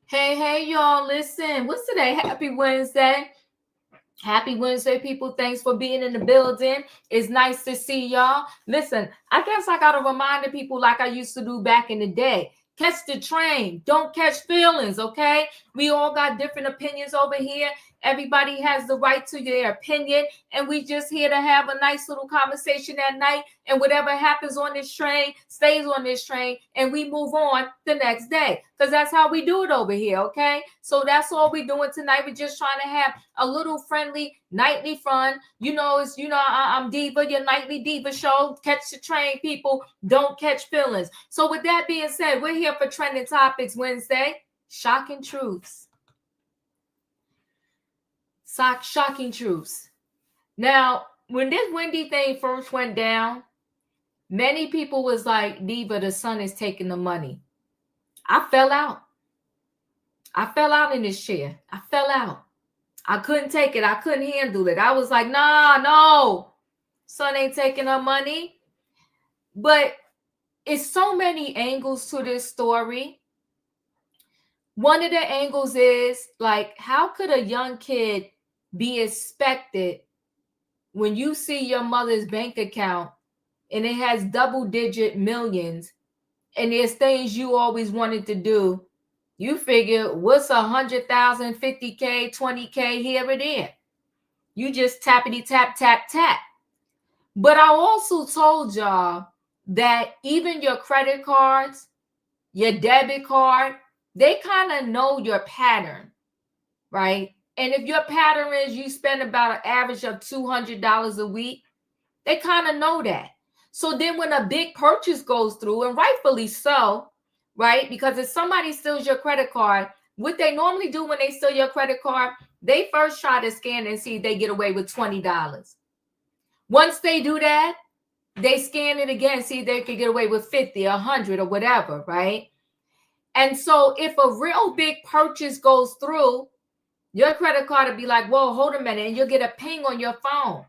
Hey, y'all, listen. What's today? Happy Wednesday. Happy Wednesday, people. Thanks for being in the building. It's nice to see y'all. Listen, I guess I got to remind the people like I used to do back in the day. Catch the train. Don't catch feelings, okay? We all got different opinions over here. Everybody has the right to their opinion, and we just here to have a nice little conversation at night, and whatever happens on this train stays on this train, and we move on the next day, because that's how we do it over here, okay? So that's all we're doing tonight. We're just trying to have a little friendly nightly fun. I'm Diva, your nightly Diva show. Catch the train, people. Don't catch feelings. So with that being said, we're here for Trending Topics Wednesday. Shocking truths. Shocking truths. Now, when this Wendy thing first went down, many people was like, Diva, the son is taking the money. I fell out. I fell out in this chair. I fell out. I couldn't take it. I couldn't handle it. I was like, nah, no. Son ain't taking her money. But it's so many angles to this story. One of the angles is, like, how could a young kid be expected when you see your mother's bank account and it has double-digit millions and there's things you always wanted to do? You figure, what's 100,000, 50K, 20K here or there? You just tappity tap, tap, tap. But I also told y'all that even your credit cards, your debit card, they kind of know your pattern, right? And if your pattern is you spend about an average of $200 a week, they kind of know that. So then when a big purchase goes through, and rightfully so, right? Because if somebody steals your credit card, what they normally do when they steal your credit card, they first try to scan and see if they get away with $20. Once they do that, they scan it again, see if they can get away with 50, 100, or whatever, right? And so if a real big purchase goes through, your credit card will be like, whoa, hold a minute, and you'll get a ping on your phone.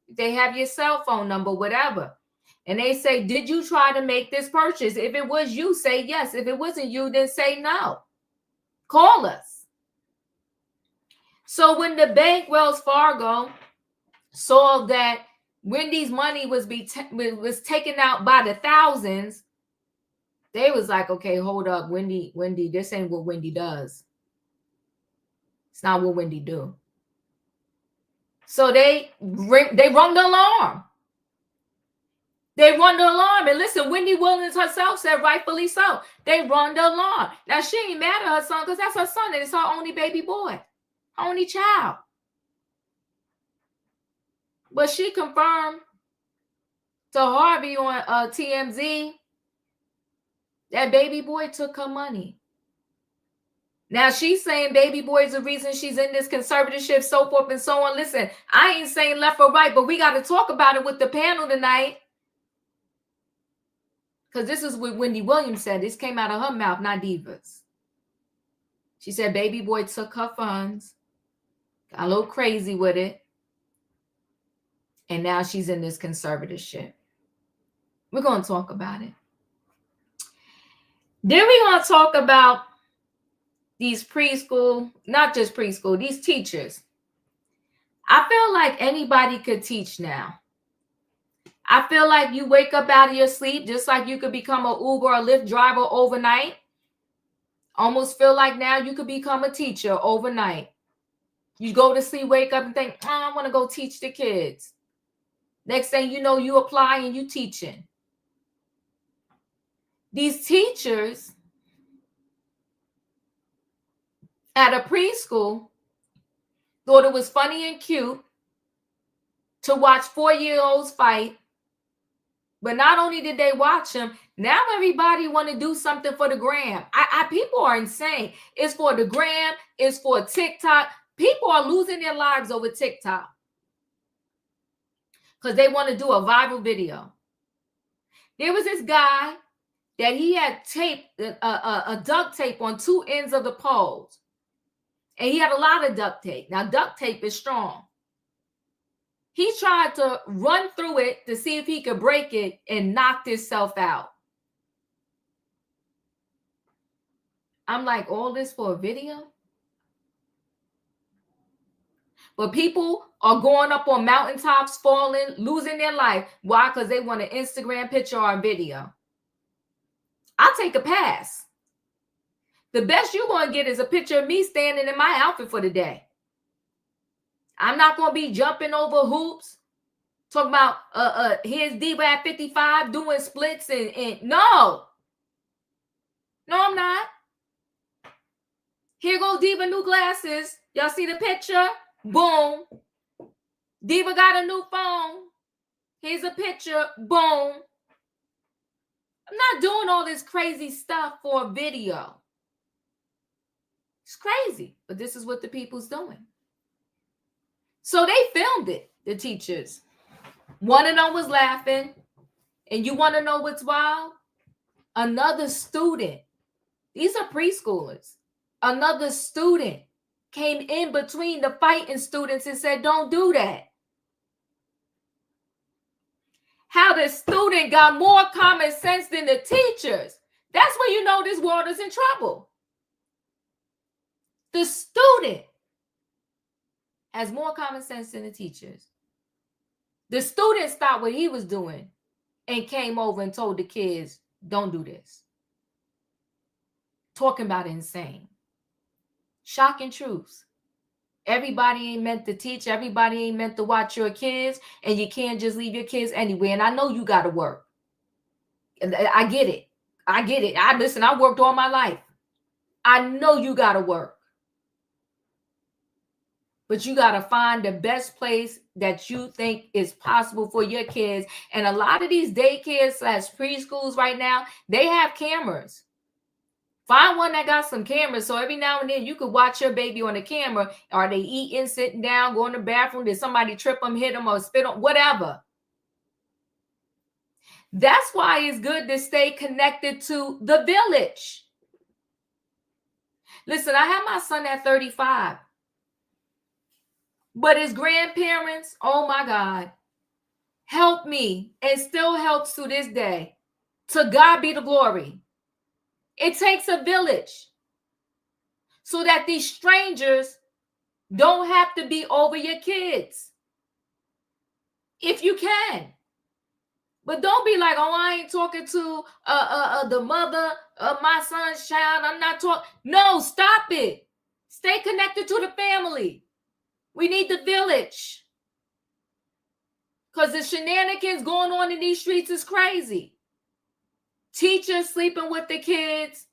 They have your cell phone number, whatever. And they say, did you try to make this purchase? If it was you, say yes. If it wasn't you, then say no. Call us. So when the bank, Wells Fargo, saw that Wendy's money was taken out by the thousands, they was like, okay, hold up, Wendy, this ain't what Wendy does. It's not what Wendy do. So they rung the alarm. They run the alarm. And listen, Wendy Williams herself said rightfully so. They run the alarm. Now, she ain't mad at her son because that's her son and it's her only baby boy, her only child. But she confirmed to Harvey on TMZ that baby boy took her money. Now, she's saying baby boy is the reason she's in this conservatorship, so forth and so on. Listen, I ain't saying left or right, but we got to talk about it with the panel tonight. Because this is what Wendy Williams said. This came out of her mouth, not Diva's. She said baby boy took her funds, got a little crazy with it, and now she's in this conservatorship. We're going to talk about it. Then we're going to talk about these preschool, not just preschool, these teachers. I feel like anybody could teach now. I feel like you wake up out of your sleep, just like you could become an Uber or Lyft driver overnight. Almost feel like now you could become a teacher overnight. You go to sleep, wake up and think, I want to go teach the kids. Next thing you know, you apply and you teaching. These teachers at a preschool thought it was funny and cute to watch 4-year-olds fight But not only did they watch him, now everybody want to do something for the gram. People are insane. It's for the gram. It's for TikTok. People are losing their lives over TikTok because they want to do a viral video. There was this guy that he had tape, a duct tape on two ends of the poles. And he had a lot of duct tape. Now, duct tape is strong. He tried to run through it to see if he could break it and knocked himself out. I'm like, all this for a video? But people are going up on mountaintops, falling, losing their life. Why? Because they want an Instagram picture or a video. I'll take a pass. The best you're going to get is a picture of me standing in my outfit for the day. I'm not going to be jumping over hoops. Talking about here's Diva at 55 doing splits and no. No, I'm not. Here goes Diva new glasses. Y'all see the picture? Boom. Diva got a new phone. Here's a picture. Boom. I'm not doing all this crazy stuff for a video. It's crazy, but this is what the people's doing. So they filmed it, the teachers. One of them was laughing. And you want to know what's wild? Another student, these are preschoolers, another student came in between the fighting students and said, don't do that. How the student got more common sense than the teachers. That's when you know this world is in trouble. The student has more common sense than the teachers. The student stopped what he was doing and came over and told the kids, don't do this. Talking about insane. Shocking truths. Everybody ain't meant to teach. Everybody ain't meant to watch your kids. And you can't just leave your kids anywhere. And I know you got to work. I get it. I get it. I worked all my life. I know you got to work. But you got to find the best place that you think is possible for your kids. And a lot of these daycares / preschools right now, they have cameras. Find one that got some cameras. So every now and then you could watch your baby on the camera. Are they eating, sitting down, going to the bathroom? Did somebody trip them, hit them, or spit on? Whatever. That's why it's good to stay connected to the village. Listen, I have my son at 35. But his grandparents, oh my God, helped me and still helps to this day. To God be the glory. It takes a village so that these strangers don't have to be over your kids. If you can. But don't be like, oh, I ain't talking to the mother of my son's child. I'm not talking. No, stop it. Stay connected to the family. We need the village. Because the shenanigans going on in these streets is crazy. Teachers sleeping with the kids.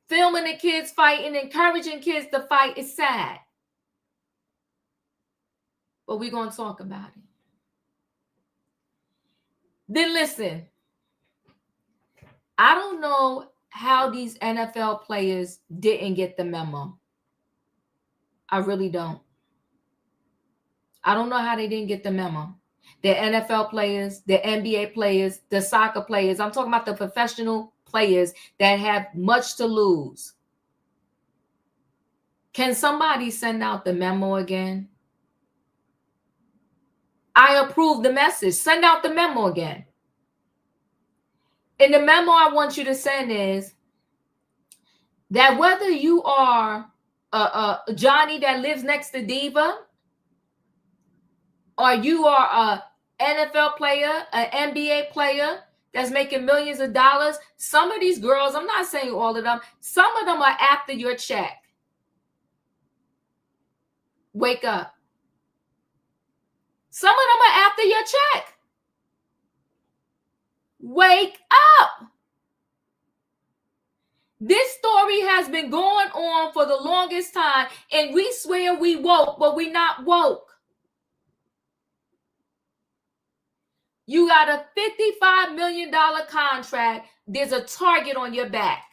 Filming the kids fighting. Encouraging kids to fight is sad. But we're going to talk about it. Then listen. I don't know how these NFL players didn't get the memo. I really don't. I don't know how they didn't get the memo. The NFL players, the NBA players, the soccer players. I'm talking about the professional players that have much to lose. Can somebody send out the memo again? I approve the message. Send out the memo again. And the memo I want you to send is that whether you are Johnny that lives next to Diva, or you are an NFL player, an NBA player that's making millions of dollars, some of these girls, I'm not saying all of them, some of them are after your check. Wake up. Some of them are after your check. Wake up. This story has been going on for the longest time, and we swear we woke, but we're not woke. You got a $55 million contract. There's a target on your back.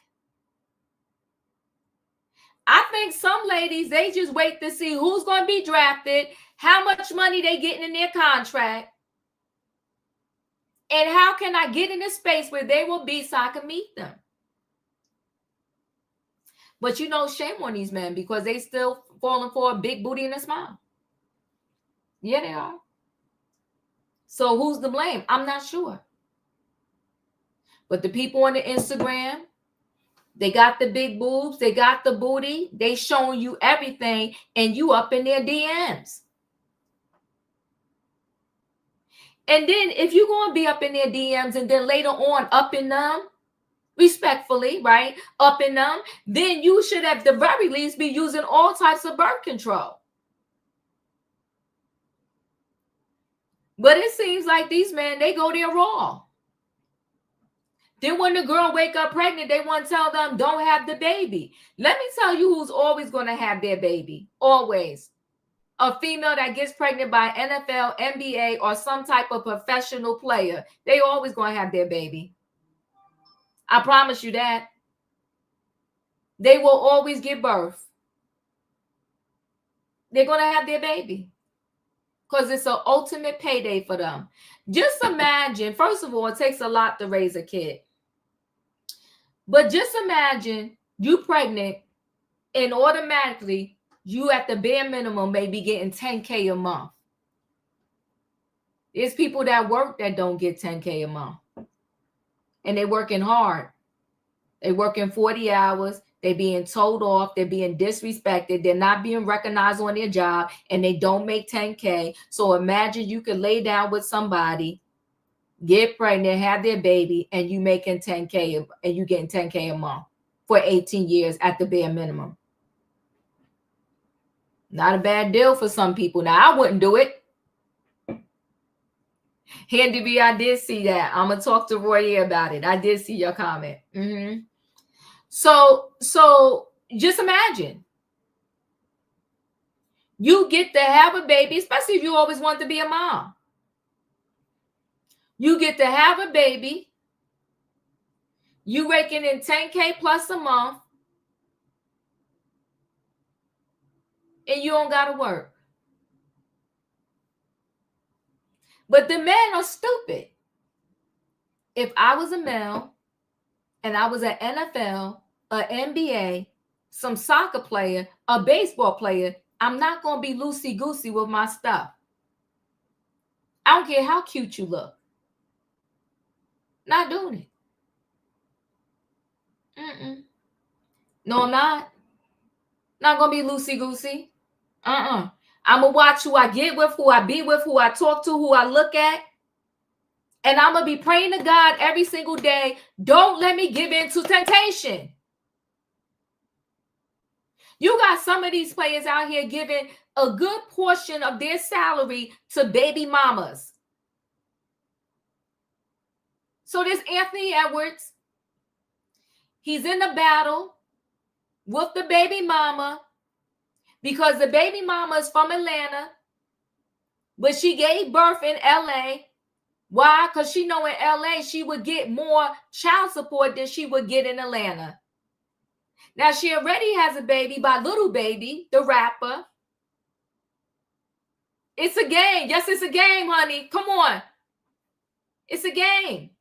I think some ladies, they just wait to see who's going to be drafted, how much money they getting in their contract, and how can I get in a space where they will be so I can meet them. But you know, shame on these men because they still falling for a big booty and a smile. Yeah, they are. So who's to blame? I'm not sure. But the people on the Instagram, they got the big boobs, they got the booty, they showing you everything, and you up in their DMs. And then if you're going to be up in their DMs and then later on up in them, respectfully, right, up in them, then you should at the very least be using all types of birth control. But it seems like these men, they go there raw. Then when the girl wake up pregnant, they want to tell them, don't have the baby. Let me tell you who's always going to have their baby. Always. A female that gets pregnant by NFL, NBA, or some type of professional player. They always going to have their baby. I promise you that. They will always give birth. They're going to have their baby. Because it's an ultimate payday for them. Just imagine, first of all, it takes a lot to raise a kid. But just imagine you pregnant and automatically you at the bare minimum may be getting $10K a month. There's people that work that don't get $10K a month. And they're working hard. They're working 40 hours. They're being told off. They're being disrespected. They're not being recognized on their job. And they don't make $10K. So imagine you could lay down with somebody, get pregnant, have their baby, and you making $10K and you getting $10K a month for 18 years at the bare minimum. Not a bad deal for some people. Now, I wouldn't do it. Handy B, I did see that. I'm going to talk to Roy about it. I did see your comment. So just imagine. You get to have a baby, especially if you always want to be a mom. You get to have a baby. You raking in $10K plus a month. And you don't got to work. But the men are stupid. If I was a male and I was an NFL, an NBA, some soccer player, a baseball player, I'm not going to be loosey-goosey with my stuff. I don't care how cute you look. Not doing it. No, I'm not. Not going to be loosey-goosey. I'm going to watch who I get with, who I be with, who I talk to, who I look at. And I'm going to be praying to God every single day, don't let me give in to temptation. You got some of these players out here giving a good portion of their salary to baby mamas. So this Anthony Edwards, he's in a battle with the baby mama because the baby mama is from Atlanta, but she gave birth in LA. Why? Because she know in LA she would get more child support than she would get in Atlanta. Now she already has a baby by Little Baby, the rapper. It's a game. Yes, it's a game, honey. Come on. It's a game.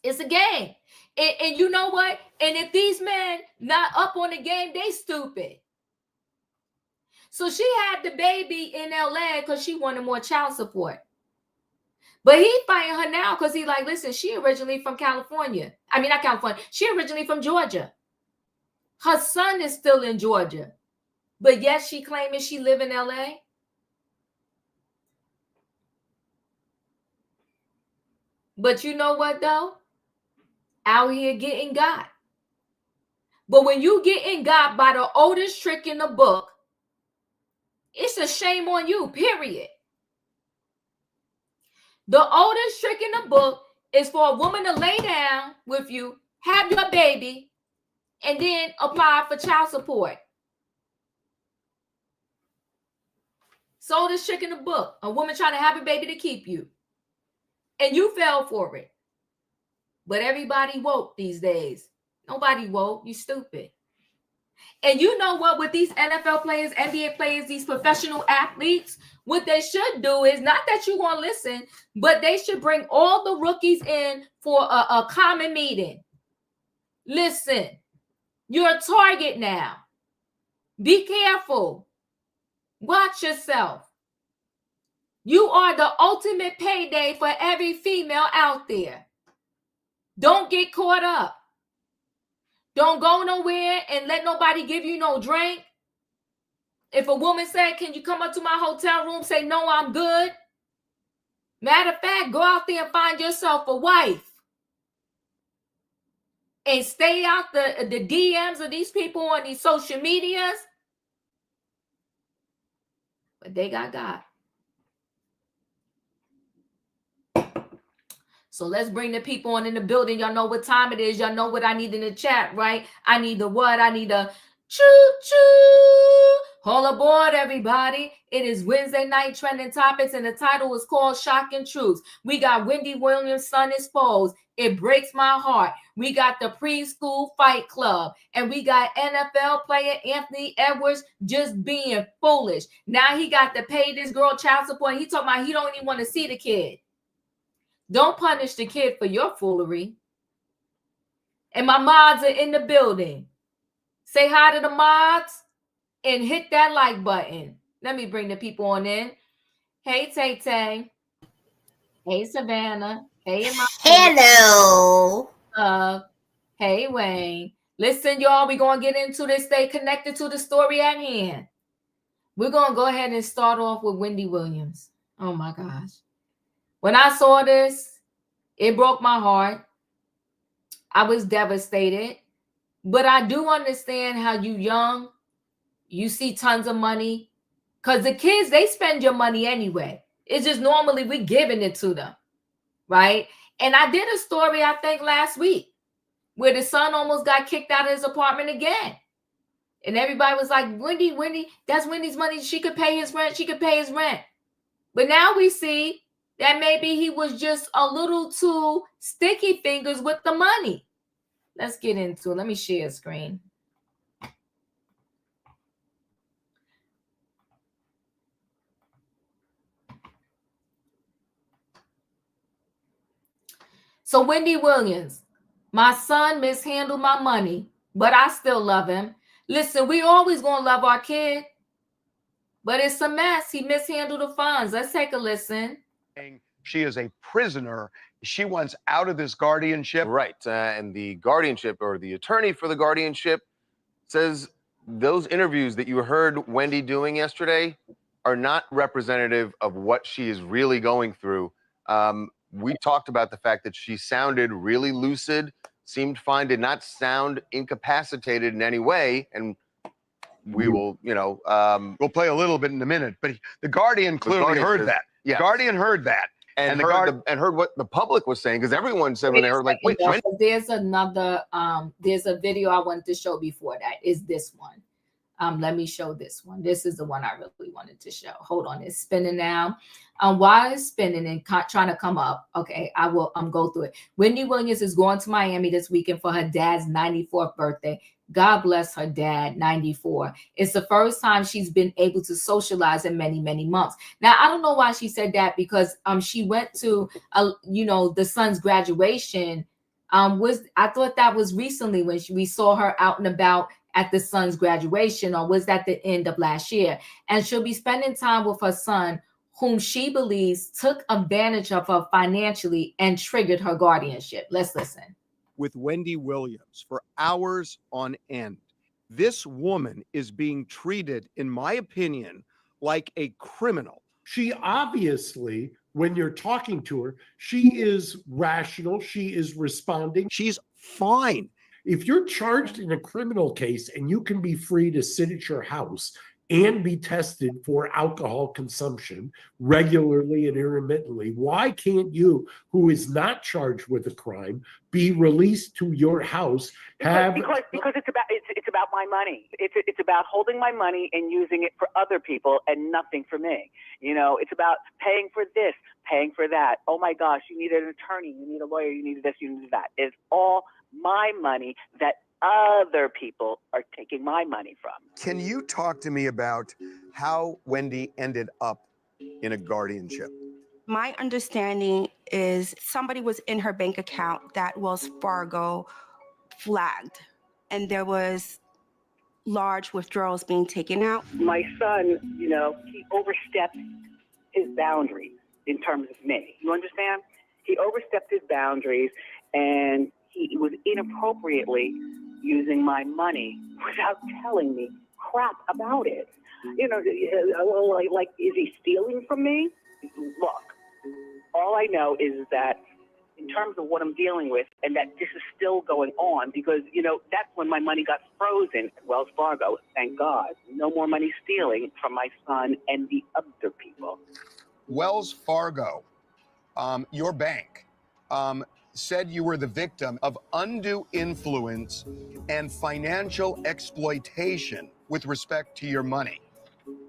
It's a game. And you know what? And if these men not up on the game, they stupid. So she had the baby in LA because she wanted more child support. But he fighting her now because he like, listen, she originally from California. I mean, not California. She originally from Georgia. Her son is still in Georgia. But yet she claiming she live in LA. But you know what, though? Out here getting got. But when you getting got by the oldest trick in the book, it's a shame on you, period. The oldest trick in the book is for a woman to lay down with you, have your baby, and then apply for child support. It's the oldest trick in the book. A woman trying to have a baby to keep you. And you fell for it. But everybody woke these days. Nobody woke. You stupid. And you know what? With these NFL players, NBA players, these professional athletes, what they should do is not that you want to listen, but they should bring all the rookies in for a common meeting. Listen, you're a target now. Be careful. Watch yourself. You are the ultimate payday for every female out there. Don't get caught up. Don't go nowhere and let nobody give you no drink. If a woman said, can you come up to my hotel room? Say, no, I'm good. Matter of fact, go out there and find yourself a wife. And stay out the DMs of these people on these social medias. But they got God. So let's bring the people on in the building. Y'all know what time it is. Y'all know what I need in the chat, right? I need the what? I need a choo-choo. All aboard, everybody. It is Wednesday night trending topics, and the title is called Shocking Truths. We got Wendy Williams' son exposed. It breaks my heart. We got the Preschool Fight Club, and we got NFL player Anthony Edwards just being foolish. Now he got to pay this girl child support. He talking about he don't even want to see the kid. Don't punish the kid for your foolery. And my mods are in the building. Say hi to the mods and hit that like button. Let me bring the people on in. Hey, Tay Tay. Hey, Savannah. Hey, hello. Hey, Wayne. Listen, y'all, we're going to get into this. Stay connected to the story at hand. We're going to go ahead and start off with Wendy Williams. Oh, my gosh. When I saw this, it broke my heart. I was devastated. But I do understand how you young, you see tons of money. Because the kids, they spend your money anyway. It's just normally we giving it to them, right? And I did a story, I think, last week where the son almost got kicked out of his apartment again. And everybody was like, Wendy, that's Wendy's money. She could pay his rent. She could pay his rent. But now we see that maybe he was just a little too sticky fingers with the money. Let's get into it. Let me share a screen. So Wendy Williams, my son mishandled my money, but I still love him. Listen, we always going to love our kid, but it's a mess. He mishandled the funds. Let's take a listen. She is a prisoner. She wants out of this guardianship. Right. And the guardianship, or the attorney for the guardianship, says those interviews that you heard Wendy doing yesterday are not representative of what she is really going through. We talked about the fact that she sounded really lucid, seemed fine, did not sound incapacitated in any way. And we will, we'll play a little bit in a minute, but the Guardian clearly heard that. Yeah. Guardian heard that. And heard what the public was saying, because everyone said when they heard, like, wait, there's another, there's a video I wanted to show before that. Is this one. Let me show this one. This is the one I really wanted to show. Hold on, it's spinning now. While it's spinning and trying to come up, okay, I will go through it. Wendy Williams is going to Miami this weekend for her dad's 94th birthday. God bless her dad, 94. It's the first time she's been able to socialize in many, many months. Now, I don't know why she said that, because she went to, the son's graduation. I thought that was recently when we saw her out and about at the son's graduation, or was that the end of last year? And she'll be spending time with her son, whom she believes took advantage of her financially and triggered her guardianship. Let's listen. With Wendy Williams for hours on end. This woman is being treated, in my opinion, like a criminal. She obviously, when you're talking to her, she is rational. She is responding. She's fine. If you're charged in a criminal case and you can be free to sit at your house and be tested for alcohol consumption regularly and intermittently? Why can't you, who is not charged with a crime, be released to your house? Because it's about my money. It's about holding my money and using it for other people and nothing for me. You know, it's about paying for this, paying for that. Oh my gosh, you need an attorney, you need a lawyer, you need this, you need that. It's all my money that other people are taking my money from. Can you talk to me about how Wendy ended up in a guardianship? My understanding is somebody was in her bank account that Wells Fargo flagged, and there was large withdrawals being taken out. My son, you know, he overstepped his boundaries in terms of me. You understand? He overstepped his boundaries, and he was inappropriately using my money without telling me crap about it. You know, like, is he stealing from me? Look, all I know is that in terms of what I'm dealing with, and that this is still going on, because, you know, that's when my money got frozen at Wells Fargo. Thank God. No more money stealing from my son and the other people. Wells Fargo, your bank, said you were the victim of undue influence and financial exploitation with respect to your money.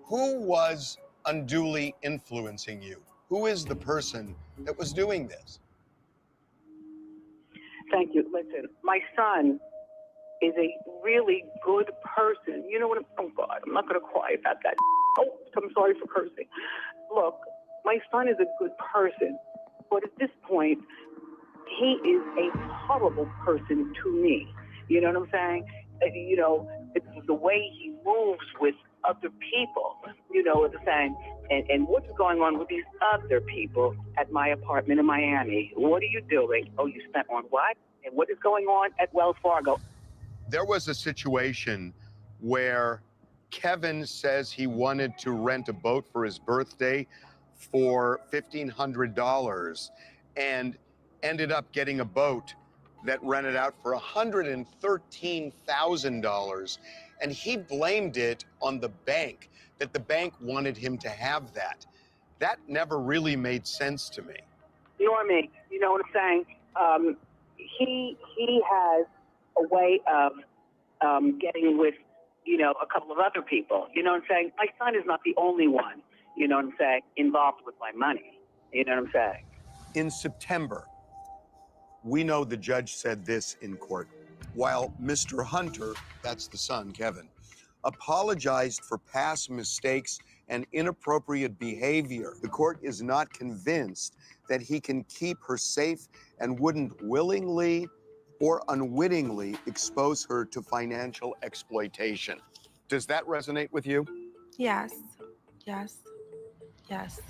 Who was unduly influencing you? Who is the person that was doing this? Thank you. Listen, my son is a really good person. You know what? Oh, God, I'm not going to cry about that. Oh, I'm sorry for cursing. Look, my son is a good person, but at this point, he is a horrible person to me. You know what I'm saying? You know, it's the way he moves with other people, you know what I'm saying? And what's going on with these other people at my apartment in Miami? What are you doing? Oh, you spent on what? And what is going on at Wells Fargo? There was a situation where Kevin says he wanted to rent a boat for his birthday for $1,500 and ended up getting a boat that rented out for $113,000. And he blamed it on the bank, that the bank wanted him to have that. That never really made sense to me. Normie, you know what I'm saying? He has a way of getting with, you know, a couple of other people. You know what I'm saying? My son is not the only one, you know what I'm saying, involved with my money. You know what I'm saying? In September, we know the judge said this in court. While Mr. Hunter, that's the son, Kevin, apologized for past mistakes and inappropriate behavior, the court is not convinced that he can keep her safe and wouldn't willingly or unwittingly expose her to financial exploitation. Does that resonate with you? Yes, yes, yes.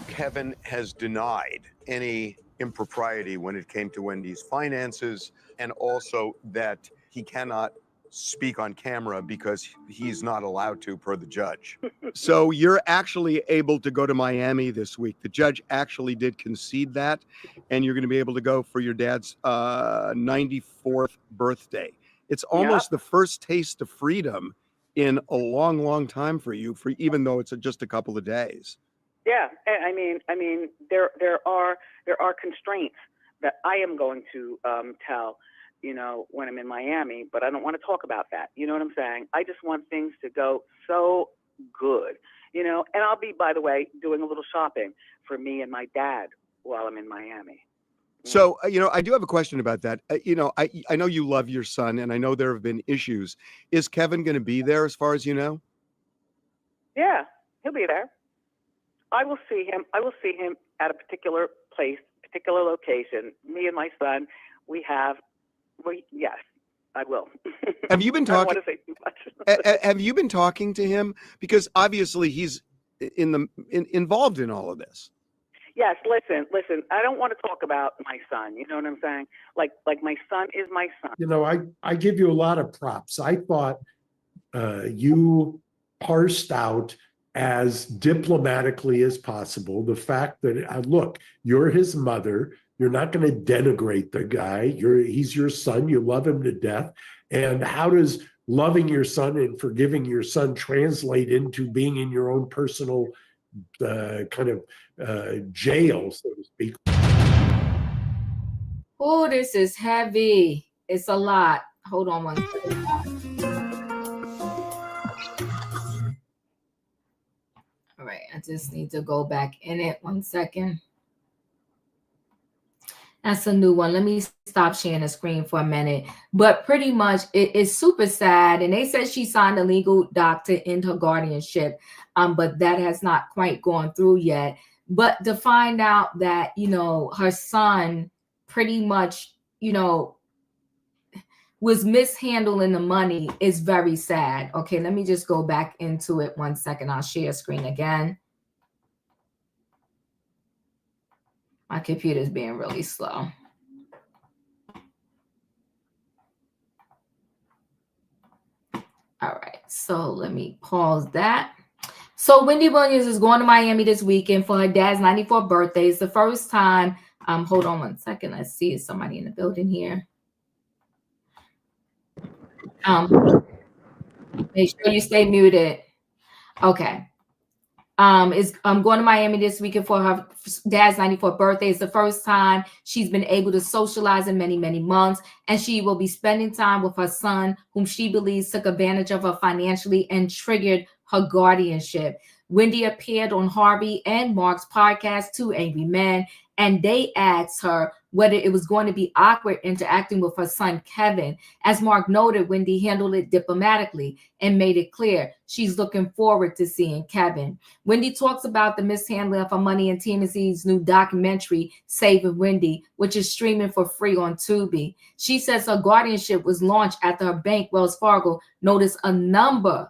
Kevin has denied any impropriety when it came to Wendy's finances, and also that he cannot speak on camera because he's not allowed to per the judge. So you're actually able to go to Miami this week. The judge actually did concede that, and you're going to be able to go for your dad's 94th birthday. It's almost the first taste of freedom in a long, long time for you, for even though it's just a couple of days. Yeah, I mean, there are constraints that I am going to tell, you know, when I'm in Miami, but I don't want to talk about that. You know what I'm saying? I just want things to go so good, you know. And I'll be, by the way, doing a little shopping for me and my dad while I'm in Miami. So, you know, I do have a question about that. You know, I know you love your son, and I know there have been issues. Is Kevin going to be there as far as you know? Yeah, he'll be there. I will see him. I will see him at a particular place, particular location. Me and my son, yes, I will. Have you been talking? I don't want to say too much. Have you been talking to him? Because obviously he's involved in all of this. Yes, listen. I don't want to talk about my son. You know what I'm saying? Like my son is my son. You know, I give you a lot of props. I thought you parsed out as diplomatically as possible the fact that, look, you're his mother. You're not going to denigrate the guy. He's your son. You love him to death. And how does loving your son and forgiving your son translate into being in your own personal kind of jail, so to speak? Oh, this is heavy. It's a lot. Hold on one second. All right, I just need to go back in it 1 second. That's a new one. Let me stop sharing the screen for a minute. But pretty much it is super sad. And they said she signed a legal doc to end her guardianship. But that has not quite gone through yet. But to find out that, her son pretty much, was mishandling the money is very sad. Okay, let me just go back into it 1 second. I'll share screen again. My computer's being really slow. All right, so let me pause that. So Wendy Williams is going to Miami this weekend for her dad's 94th birthday. It's the first time. Hold on 1 second. Let's see. Is somebody in the building here? Make sure you stay muted. Okay. I'm going to Miami this weekend for her dad's 94th birthday. It's the first time she's been able to socialize in many, many months. And she will be spending time with her son, whom she believes took advantage of her financially and triggered her guardianship. Wendy appeared on Harvey and Mark's podcast, Two Angry Men, and they asked her whether it was going to be awkward interacting with her son, Kevin. As Mark noted, Wendy handled it diplomatically and made it clear she's looking forward to seeing Kevin. Wendy talks about the mishandling of her money in TMZ's new documentary, Saving Wendy, which is streaming for free on Tubi. She says her guardianship was launched after her bank, Wells Fargo, noticed a number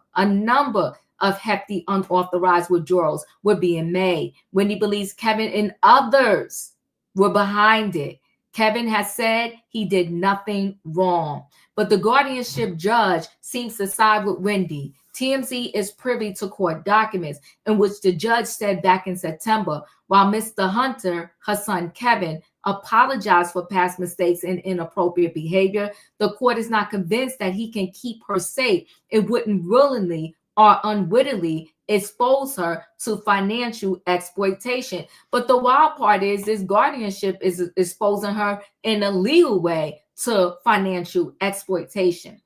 of hefty unauthorized withdrawals were being made. Wendy believes Kevin and others were behind it. Kevin has said he did nothing wrong, but the guardianship judge seems to side with Wendy. TMZ is privy to court documents in which the judge said back in September, while Mr. Hunter, her son Kevin, apologized for past mistakes and inappropriate behavior, the court is not convinced that he can keep her safe. It wouldn't willingly or unwittingly expose her to financial exploitation. But the wild part is this guardianship is exposing her in a legal way to financial exploitation.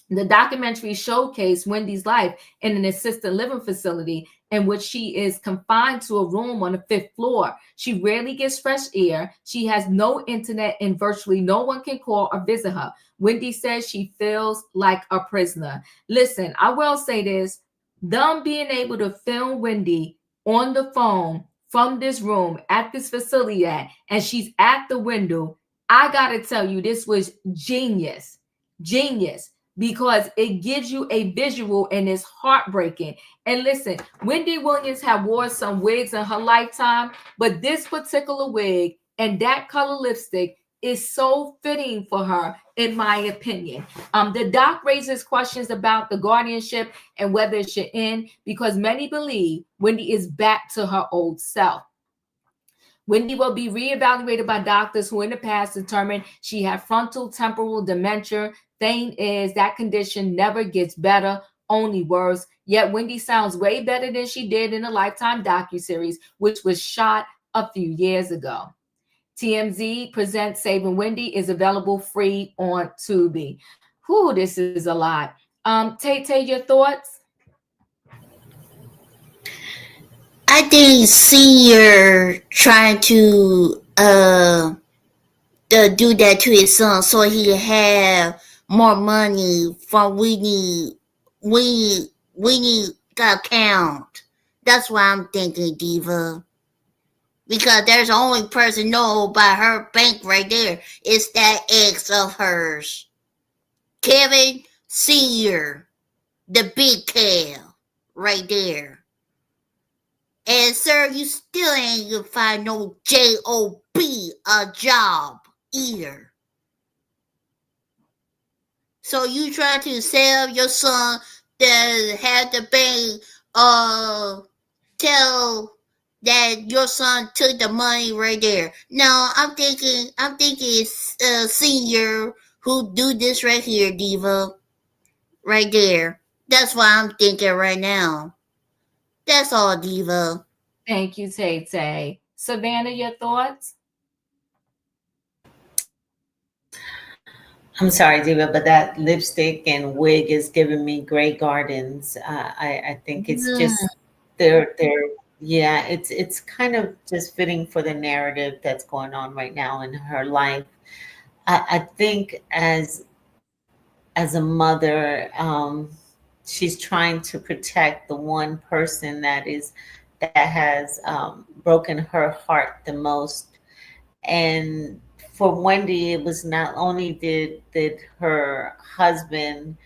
The documentary showcased Wendy's life in an assisted living facility in which she is confined to a room on the 5th floor. She rarely gets fresh air. She has no internet and virtually no one can call or visit her. Wendy says she feels like a prisoner. Listen, I will say this. Them being able to film Wendy on the phone from this room at this facility and she's at the window, I got to tell you, this was genius. Because it gives you a visual and it's heartbreaking. And listen, Wendy Williams had wore some wigs in her lifetime, but this particular wig and that color lipstick is so fitting for her, in my opinion. The doc raises questions about the guardianship and whether it should end because many believe Wendy is back to her old self. Wendy will be reevaluated by doctors who in the past determined she had frontal temporal dementia. Thing is, that condition never gets better, only worse. Yet Wendy sounds way better than she did in the Lifetime docuseries, which was shot a few years ago. TMZ presents Saving Wendy is available free on Tubi. Whew, this is a lot. Tay, your thoughts? I think Senior trying to do that to his son so he have more money from Winnie account. That's what I'm thinking, Diva. Because there's the only person know about her bank right there. It's that ex of hers. Kevin Senior. The big Kev. Right there. And sir, you still ain't gonna find no J-O-B a job either. So you try to sell your son that had the bank tell that your son took the money right there. Now I'm thinking it's Senior who do this right here, Diva. right there. That's what I'm thinking right now. That's all, Diva. Thank you, Tay Tay. Savannah, your thoughts? I'm sorry, Diva, but that lipstick and wig is giving me Grey Gardens. I think it's Mm, just they're yeah, it's kind of just fitting for the narrative that's going on right now in her life. I think as a mother, she's trying to protect the one person that has broken her heart the most. And for Wendy, it was not only did her husband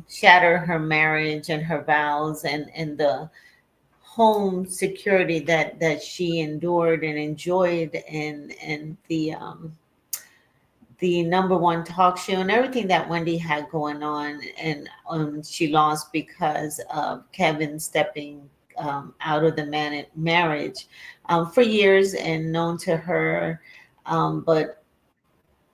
shatter her marriage and her vows and the home security that she endured and enjoyed and the number one talk show and everything that Wendy had going on, and she lost because of Kevin stepping out of the marriage for years and known to her, but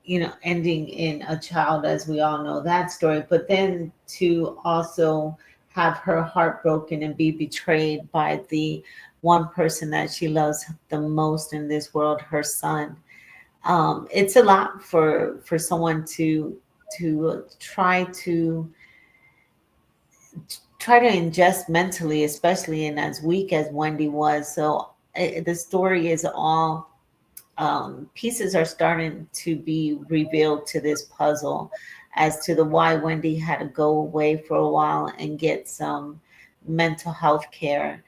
ending in a child, as we all know that story. But then to also have her heart broken and be betrayed by the one person that she loves the most in this world, her son. It's a lot for someone to try to ingest mentally, especially in as weak as Wendy was. So the story is all pieces are starting to be revealed to this puzzle as to the why Wendy had to go away for a while and get some mental health care.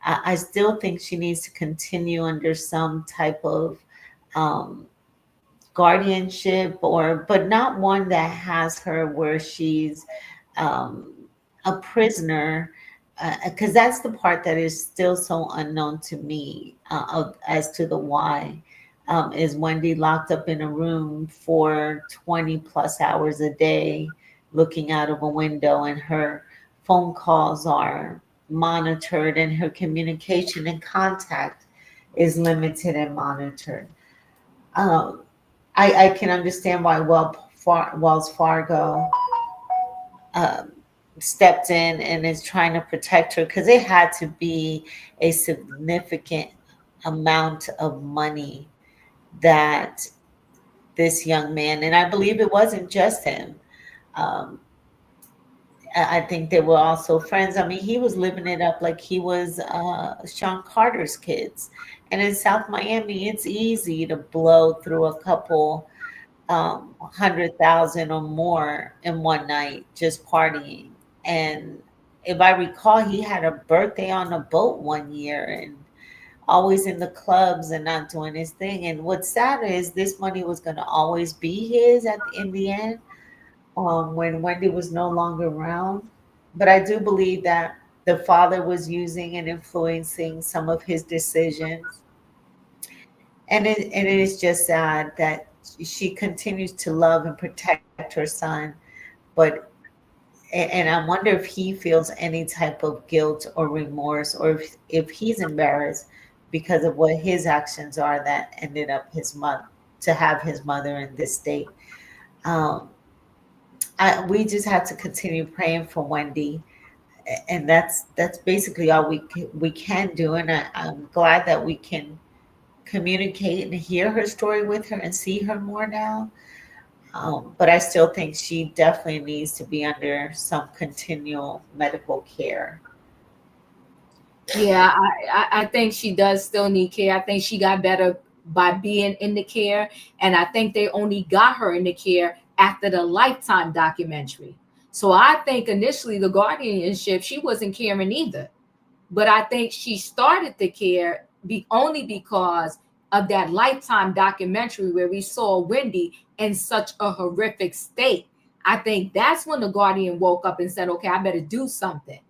I still think she needs to continue under some type of um, guardianship, or but not one that has her where she's um, a prisoner, because that's the part that is still so unknown to me, as to the why. Is Wendy locked up in a room for 20 plus hours a day looking out of a window, and her phone calls are monitored and her communication and contact is limited and monitored? um, I can understand why Wells Fargo um, stepped in and is trying to protect her, because it had to be a significant amount of money that this young man, and I believe it wasn't just him. Um, I think they were also friends. I mean, he was living it up like he was Sean Carter's kids. And in South Miami, it's easy to blow through a couple 100,000 or more in one night just partying. And if I recall, he had a birthday on a boat one year and always in the clubs and not doing his thing. And what's sad is this money was going to always be his in the end, when Wendy was no longer around. But I do believe that the father was using and influencing some of his decisions. And it is just sad that she continues to love and protect her son, but and I wonder if he feels any type of guilt or remorse, or if he's embarrassed because of what his actions are that ended up his mother to have his mother in this state. Um, we just have to continue praying for Wendy, and that's basically all we can do. And I'm glad that we can communicate and hear her story with her and see her more now. But I still think she definitely needs to be under some continual medical care. Yeah, I think she does still need care. I think she got better by being in the care. And I think they only got her in the care after the Lifetime documentary. So I think initially the guardianship, she wasn't caring either. But I think she started to care only because of that Lifetime documentary where we saw Wendy in such a horrific state. I think that's when the guardian woke up and said, okay, I better do something.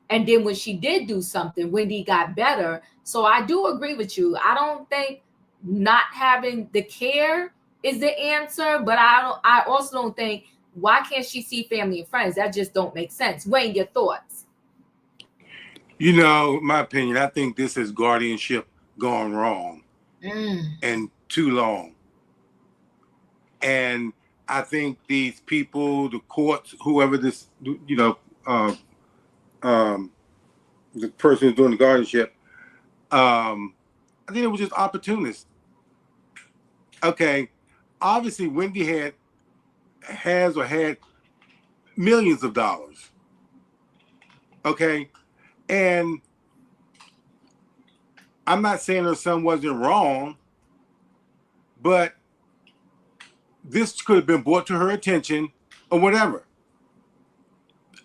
And then when she did do something, Wendy got better. So I do agree with you. I don't think not having the care is the answer, but I also don't think, why can't she see family and friends? That just don't make sense. Wayne, your thoughts? You know, my opinion, I think this is guardianship gone wrong mm, and too long. And I think these people, the courts, whoever this, the person who's doing the guardianship, I think it was just opportunist. Okay, obviously Wendy has had millions of dollars. Okay, and I'm not saying her son wasn't wrong, but this could have been brought to her attention or whatever.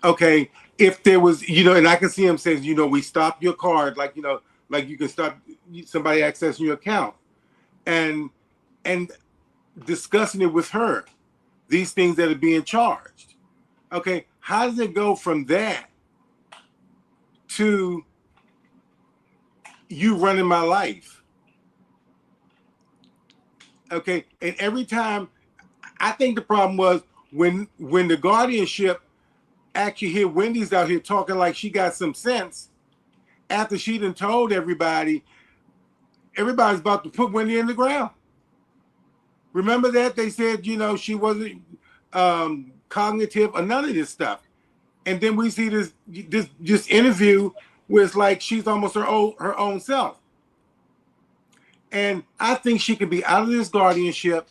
Okay, if there was, and I can see him saying, we stopped your card, like you can stop somebody accessing your account, and discussing it with her, these things that are being charged. Okay, how does it go from that to you running my life? Okay, and every time, I think the problem was when the guardianship actually hear Wendy's out here talking like she got some sense after she done told everybody's about to put Wendy in the ground. Remember that? They said, she wasn't cognitive or none of this stuff. And then we see this interview where it's like she's almost her own self. And I think she could be out of this guardianship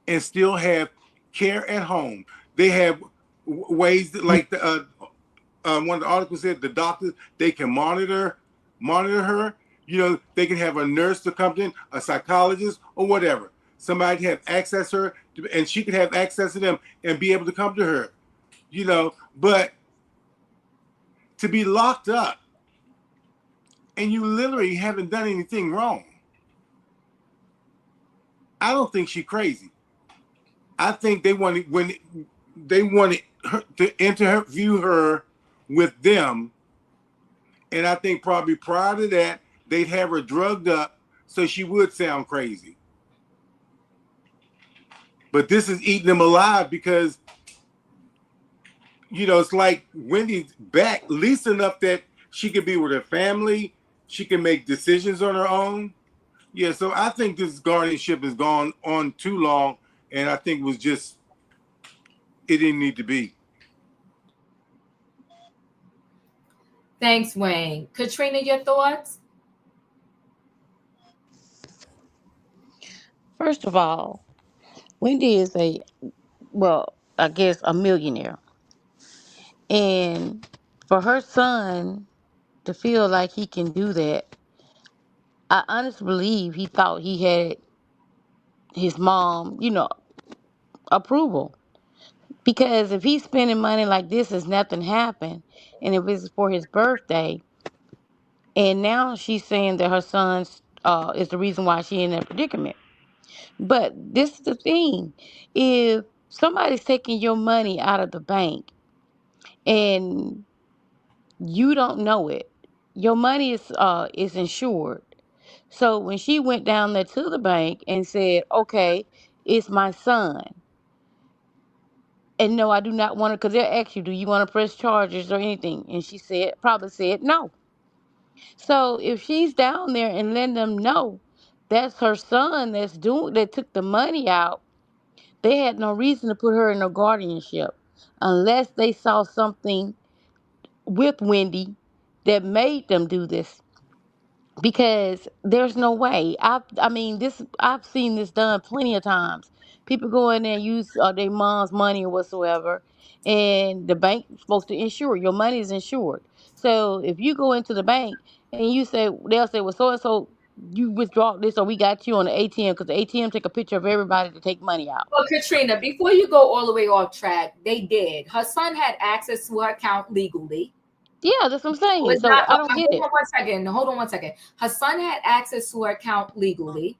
and still have care at home. They have ways that, like one of the articles said, the doctors, they can monitor her. They can have a nurse to come in, a psychologist or whatever. Somebody can have access to her, and she can have access to them and be able to come to her. But to be locked up and you literally haven't done anything wrong, I don't think she's crazy. I think they wanted her to interview her with them, and I think probably prior to that they'd have her drugged up so she would sound crazy. But this is eating them alive because it's like Wendy's back, at least enough that she could be with her family, she can make decisions on her own. Yeah, so I think this guardianship has gone on too long, and I think it didn't need to be. Thanks, Wayne. Katrina, your thoughts? First of all, Wendy is I guess a millionaire. And for her son to feel like he can do that, I honestly believe he thought he had his mom, approval. Because if he's spending money like this as nothing happened, and if it's for his birthday, and now she's saying that her son's is the reason why she in that predicament. But this is the thing: if somebody's taking your money out of the bank and you don't know it, your money is insured. So when she went down there to the bank and said, "Okay, it's my son," and no, I do not want to, because they'll ask you, "Do you want to press charges or anything?" And she probably said no. So if she's down there and letting them know that's her son that took the money out, they had no reason to put her in a guardianship unless they saw something with Wendy that made them do this. Because there's no way. I've seen this done plenty of times. People go in there and use their mom's money or whatsoever, and the bank is supposed to insure your money is insured. So if you go into the bank and they'll say, "Well, so and so, you withdraw this, or we got you on the ATM," because the ATM take a picture of everybody to take money out. Well, Katrina, before you go all the way off track, they did. Her son had access to her account legally. Yeah, that's what I'm saying. So I don't get it. Hold on one second. Her son had access to her account legally.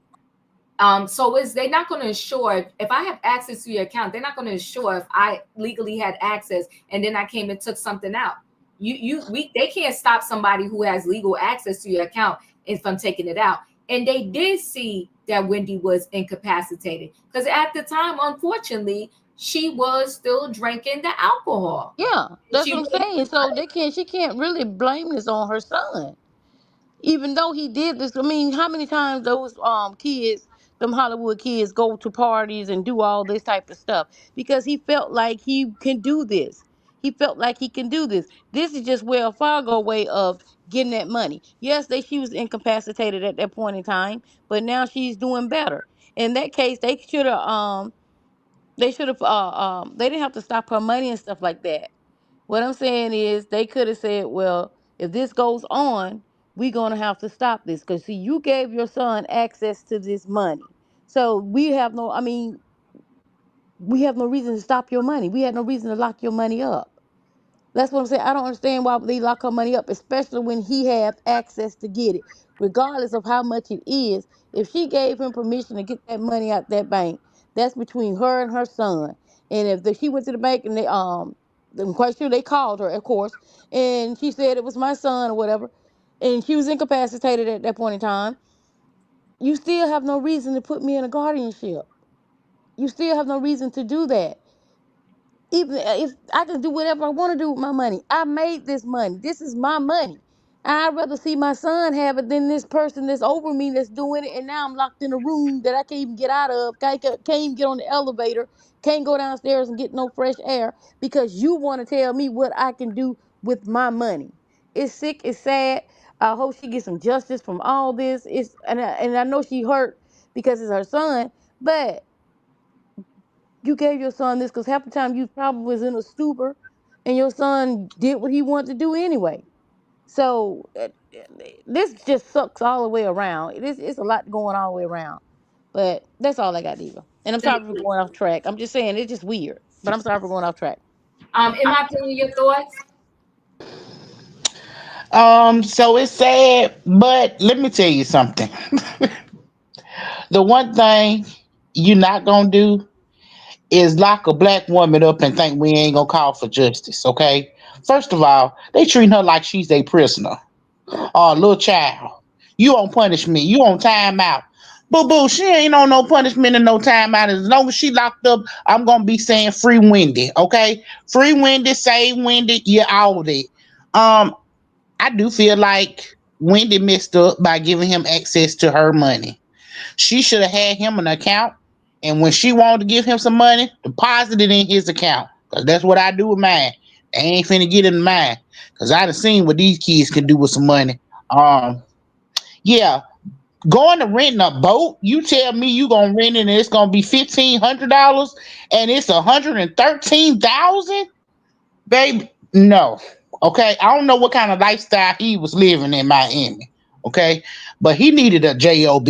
So they're not going to insure if I have access to your account. They're not going to insure if I legally had access and then I came and took something out. They can't stop somebody who has legal access to your account from taking it out. And they did see that Wendy was incapacitated because at the time, unfortunately, she was still drinking the alcohol. Yeah, that's what I'm saying. So she can't really blame this on her son, even though he did this. I mean, how many times those kids them Hollywood kids go to parties and do all this type of stuff because he felt like he can do this. He felt like he can do this. This is just Wells Fargo way of getting that money. Yes, she was incapacitated at that point in time, but now she's doing better. In that case, they didn't have to stop her money and stuff like that. What I'm saying is they could have said, well, if this goes on, we're gonna have to stop this. Because see, you gave your son access to this money. So we have no reason to stop your money. We had no reason to lock your money up. That's what I'm saying. I don't understand why they lock her money up, especially when he have access to get it, regardless of how much it is. If she gave him permission to get that money out that bank, that's between her and her son. And if she went to the bank and I'm quite sure they called her, of course, and she said it was my son or whatever, and she was incapacitated at that point in time, you still have no reason to put me in a guardianship. You still have no reason to do that. Even if I can do whatever I want to do with my money, I made this money. This is my money. I'd rather see my son have it than this person that's over me that's doing it. And now I'm locked in a room that I can't even get out of. Can't even get on the elevator. Can't go downstairs and get no fresh air because you want to tell me what I can do with my money. It's sick. It's sad. I hope she gets some justice from all this. And I know she hurt because it's her son, but you gave your son this because half the time you probably was in a stupor and your son did what he wanted to do anyway. So this just sucks all the way around. It's a lot going all the way around. But that's all I got, Diva. And I'm sorry for going off track. I'm just saying it's just weird. But I'm sorry for going off track. In my opinion, your thoughts? So it's sad, but let me tell you something. The one thing you're not gonna do is lock a black woman up and think we ain't gonna call for justice, okay? First of all, they treat her like she's a prisoner or a little child. You on punishment, you on timeout. Boo boo, she ain't on no punishment and no timeout. As long as she locked up, I'm gonna be saying free Wendy, okay? Free Wendy, save Wendy, yeah, all of it. I do feel like Wendy messed up by giving him access to her money. She should have had him an account, and when she wanted to give him some money, deposit it in his account. Cause that's what I do with mine. They ain't finna get in mine. Cause I done seen what these kids can do with some money. Yeah, going to renting a boat. You tell me you gonna rent it and it's gonna be $1,500 and it's 113,000, baby. No, okay. I don't know what kind of lifestyle he was living in Miami. Okay, but he needed a job.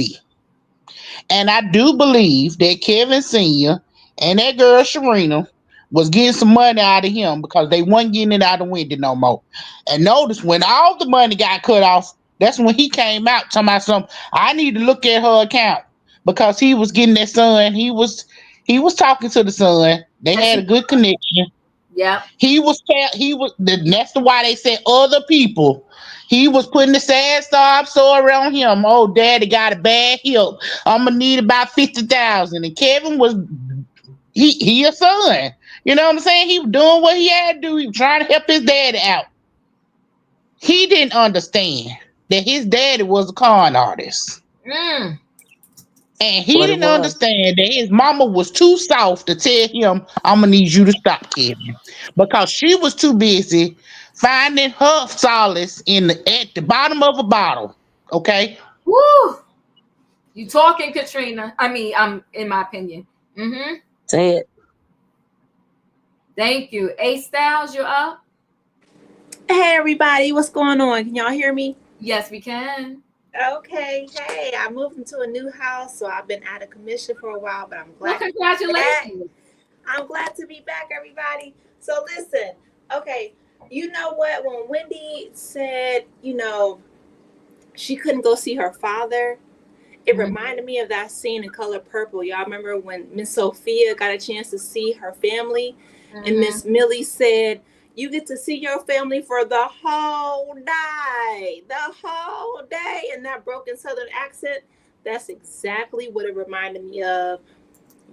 And I do believe that Kevin Sr. and that girl Sharina was getting some money out of him because they wasn't getting it out of Wendy no more. And notice when all the money got cut off, that's when he came out talking about something. I need to look at her account because he was getting that son. He was talking to the son. They had a good connection. Yep. That's why they said other people. He was putting the sad story on him. Oh, daddy got a bad hip. I'm gonna need about 50,000. And Kevin was he a son. You know what I'm saying? He was doing what he had to do. He was trying to help his daddy out. He didn't understand that his daddy was a con artist. And he didn't understand that his mama was too soft to tell him, I'm gonna need you to stop, Kevin. Because she was too busy finding her solace at the bottom of a bottle. Okay? Woo! You talking, Katrina. I mean, in my opinion. Say it. Thank you. A Styles, you're up. Hey everybody, what's going on? Can y'all hear me? Yes, we can. Okay. Hey, I moved into a new house, so I've been out of commission for a while, but I'm glad. Well, congratulations. I'm glad to be back, everybody. So listen, okay, you know what? When Wendy said, she couldn't go see her father, it reminded me of that scene in Color Purple. Y'all remember when Miss Sophia got a chance to see her family, and Miss Millie said, you get to see your family for the whole day, in that broken Southern accent. That's exactly what it reminded me of.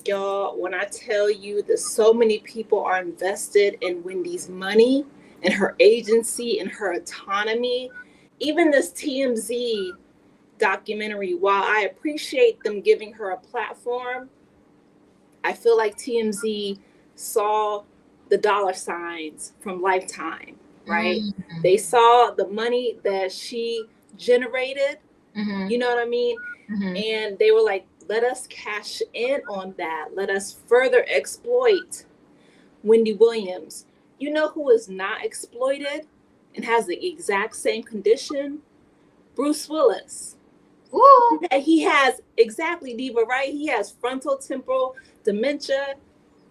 Y'all, when I tell you that so many people are invested in Wendy's money and her agency and her autonomy, even this TMZ documentary, while I appreciate them giving her a platform, I feel like TMZ saw the dollar signs from Lifetime, right? Mm-hmm. They saw the money that she generated, Mm-hmm. you know what I mean? Mm-hmm. And they were like, let us cash in on that. Let us further exploit Wendy Williams. You know who is not exploited and has the exact same condition? Bruce Willis. Ooh. He has, exactly, Diva, right? He has frontal temporal dementia.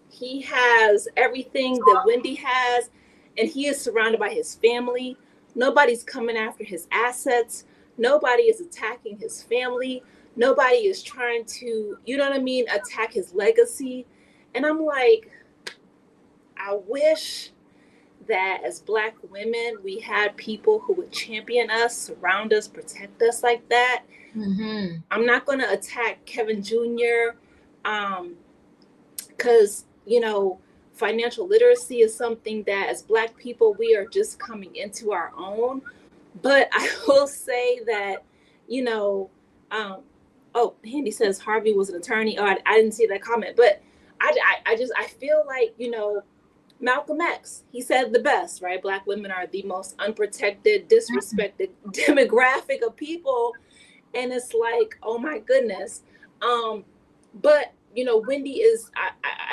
He has everything that Wendy has, and he is surrounded by his family. Nobody's coming after his assets. Nobody is attacking his family. Nobody is trying to, you know what I mean, attack his legacy. And I'm like, I wish that as Black women, we had people who would champion us, surround us, protect us like that. Mm-hmm. I'm not going to attack Kevin Jr. Because, you know, financial literacy is something that as Black people, we are just coming into our own. But I will say that, you know, oh, Handy says Harvey was an attorney. Oh, I didn't see that comment. But I feel like, you know, Malcolm X, he said the best, right? Black women are the most unprotected, disrespected demographic of people. And it's like, oh my goodness. But, you know, Wendy is,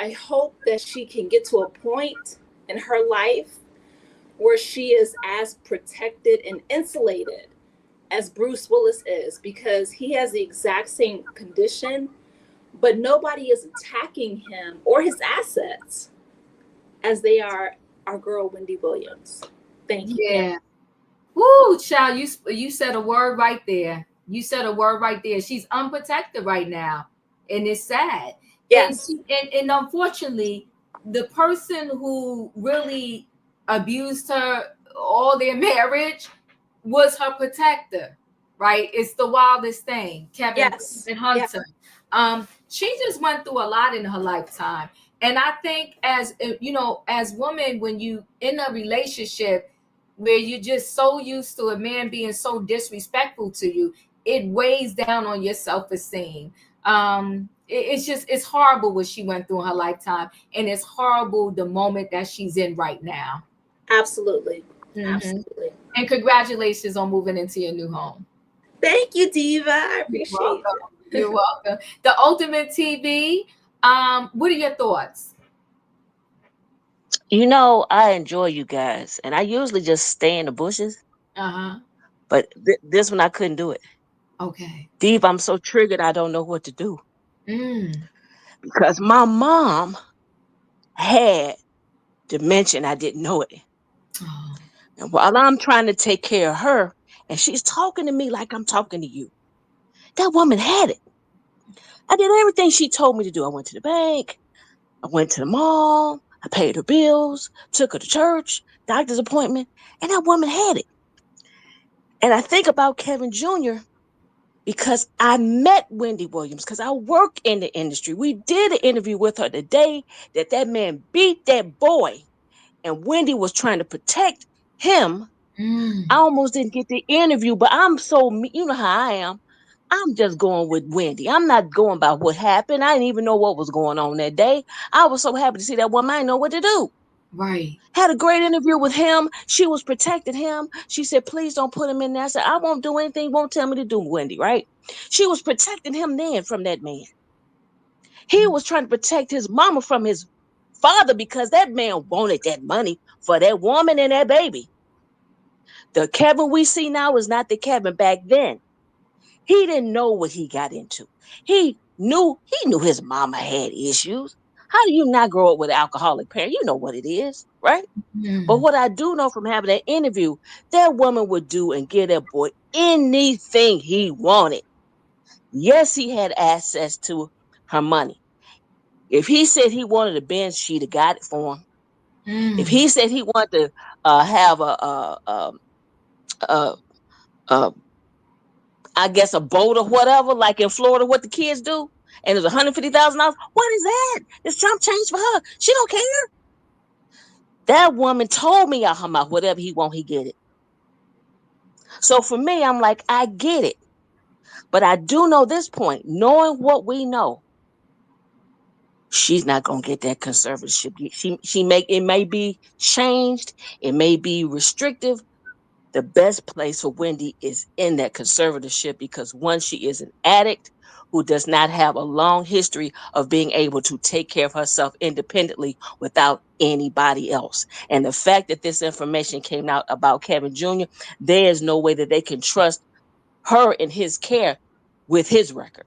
I hope that she can get to a point in her life where she is as protected and insulated as Bruce Willis is, because he has the exact same condition, but nobody is attacking him or his assets as they are our girl Wendy Williams. Thank you. Yeah. Woo, child, you said a word right there. You said a word right there. She's unprotected right now, and it's sad. Yes. And unfortunately, the person who really abused her all their marriage was her protector, right? It's the wildest thing, Kevin Hunter. Yeah. She just went through a lot in her lifetime. And I think as you know, as women, when you in a relationship where you're just so used to a man being so disrespectful to you, it weighs down on your self-esteem. It's horrible what she went through in her lifetime, and it's horrible the moment that she's in right now. Absolutely. Mm-hmm. Absolutely. And congratulations on moving into your new home. Thank you, Diva. I appreciate it. You're welcome. The Ultimate TV. What are your thoughts? You know, I enjoy you guys, and I usually just stay in the bushes. Uh-huh. But this one, I couldn't do it. Okay. Diva, I'm so triggered, I don't know what to do. Because my mom had dementia, I didn't know it. Oh. And while I'm trying to take care of her, and she's talking to me like I'm talking to you, that woman had it. I did everything she told me to do. I went to the bank. I went to the mall. I paid her bills, took her to church, doctor's appointment, and that woman had it. And I think about Kevin Jr. because I met Wendy Williams because I work in the industry. We did an interview with her the day that man beat that boy, and Wendy was trying to protect him. I almost didn't get the interview, but I'm so, you know how I am. I'm just going with Wendy. I'm not going by what happened. I didn't even know what was going on that day. I was so happy to see that woman. I didn't know what to do. Right. Had a great interview with him. She was protecting him. She said, please don't put him in there. I said, I won't do anything. You won't tell me to do, Wendy, right? She was protecting him then from that man. He was trying to protect his mama from his father because that man wanted that money for that woman and that baby. The Kevin we see now is not the Kevin back then. He didn't know what he got into. He knew his mama had issues. How do you not grow up with an alcoholic parent? You know what it is, right? But what I do know from having that interview, that woman would do and give that boy anything he wanted. Yes, he had access to her money. If he said he wanted a Benz, she'd have got it for him. If he said he wanted to have I guess a boat or whatever, like in Florida, what the kids do, and it's $150,000. What is that? It's chump change for her. She don't care. That woman told me out her mouth, whatever he want, he get it. So for me, I'm like, I get it. But I do know this point, knowing what we know, she's not gonna get that conservatorship. It may be changed, it may be restrictive. The best place for Wendy is in that conservatorship because one, she is an addict who does not have a long history of being able to take care of herself independently without anybody else. And the fact that this information came out about Kevin Jr., there is no way that they can trust her in his care with his record.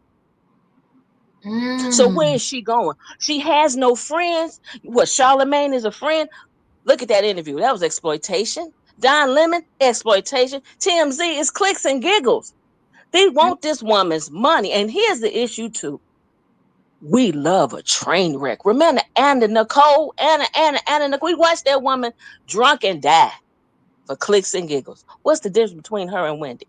So where is she going? She has no friends. What, Charlemagne is a friend? Look at that interview. That was exploitation. Don Lemon, exploitation. TMZ is clicks and giggles. They want this woman's money. And here's the issue too. We love a train wreck. Remember Anna Nicole? Anna Nicole. We watched that woman drunk and die for clicks and giggles. What's the difference between her and Wendy?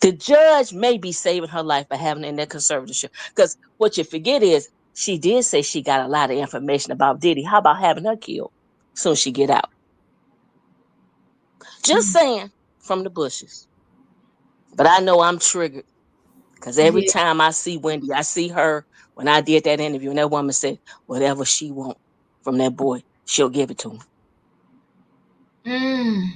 The judge may be saving her life by having her in that conservatorship. Because what you forget is she did say she got a lot of information about Diddy. How about having her killed soon as she get out? Just saying from the bushes. But I know I'm triggered because every time I see Wendy, I see her when I did that interview, and that woman said, whatever she want from that boy, she'll give it to him.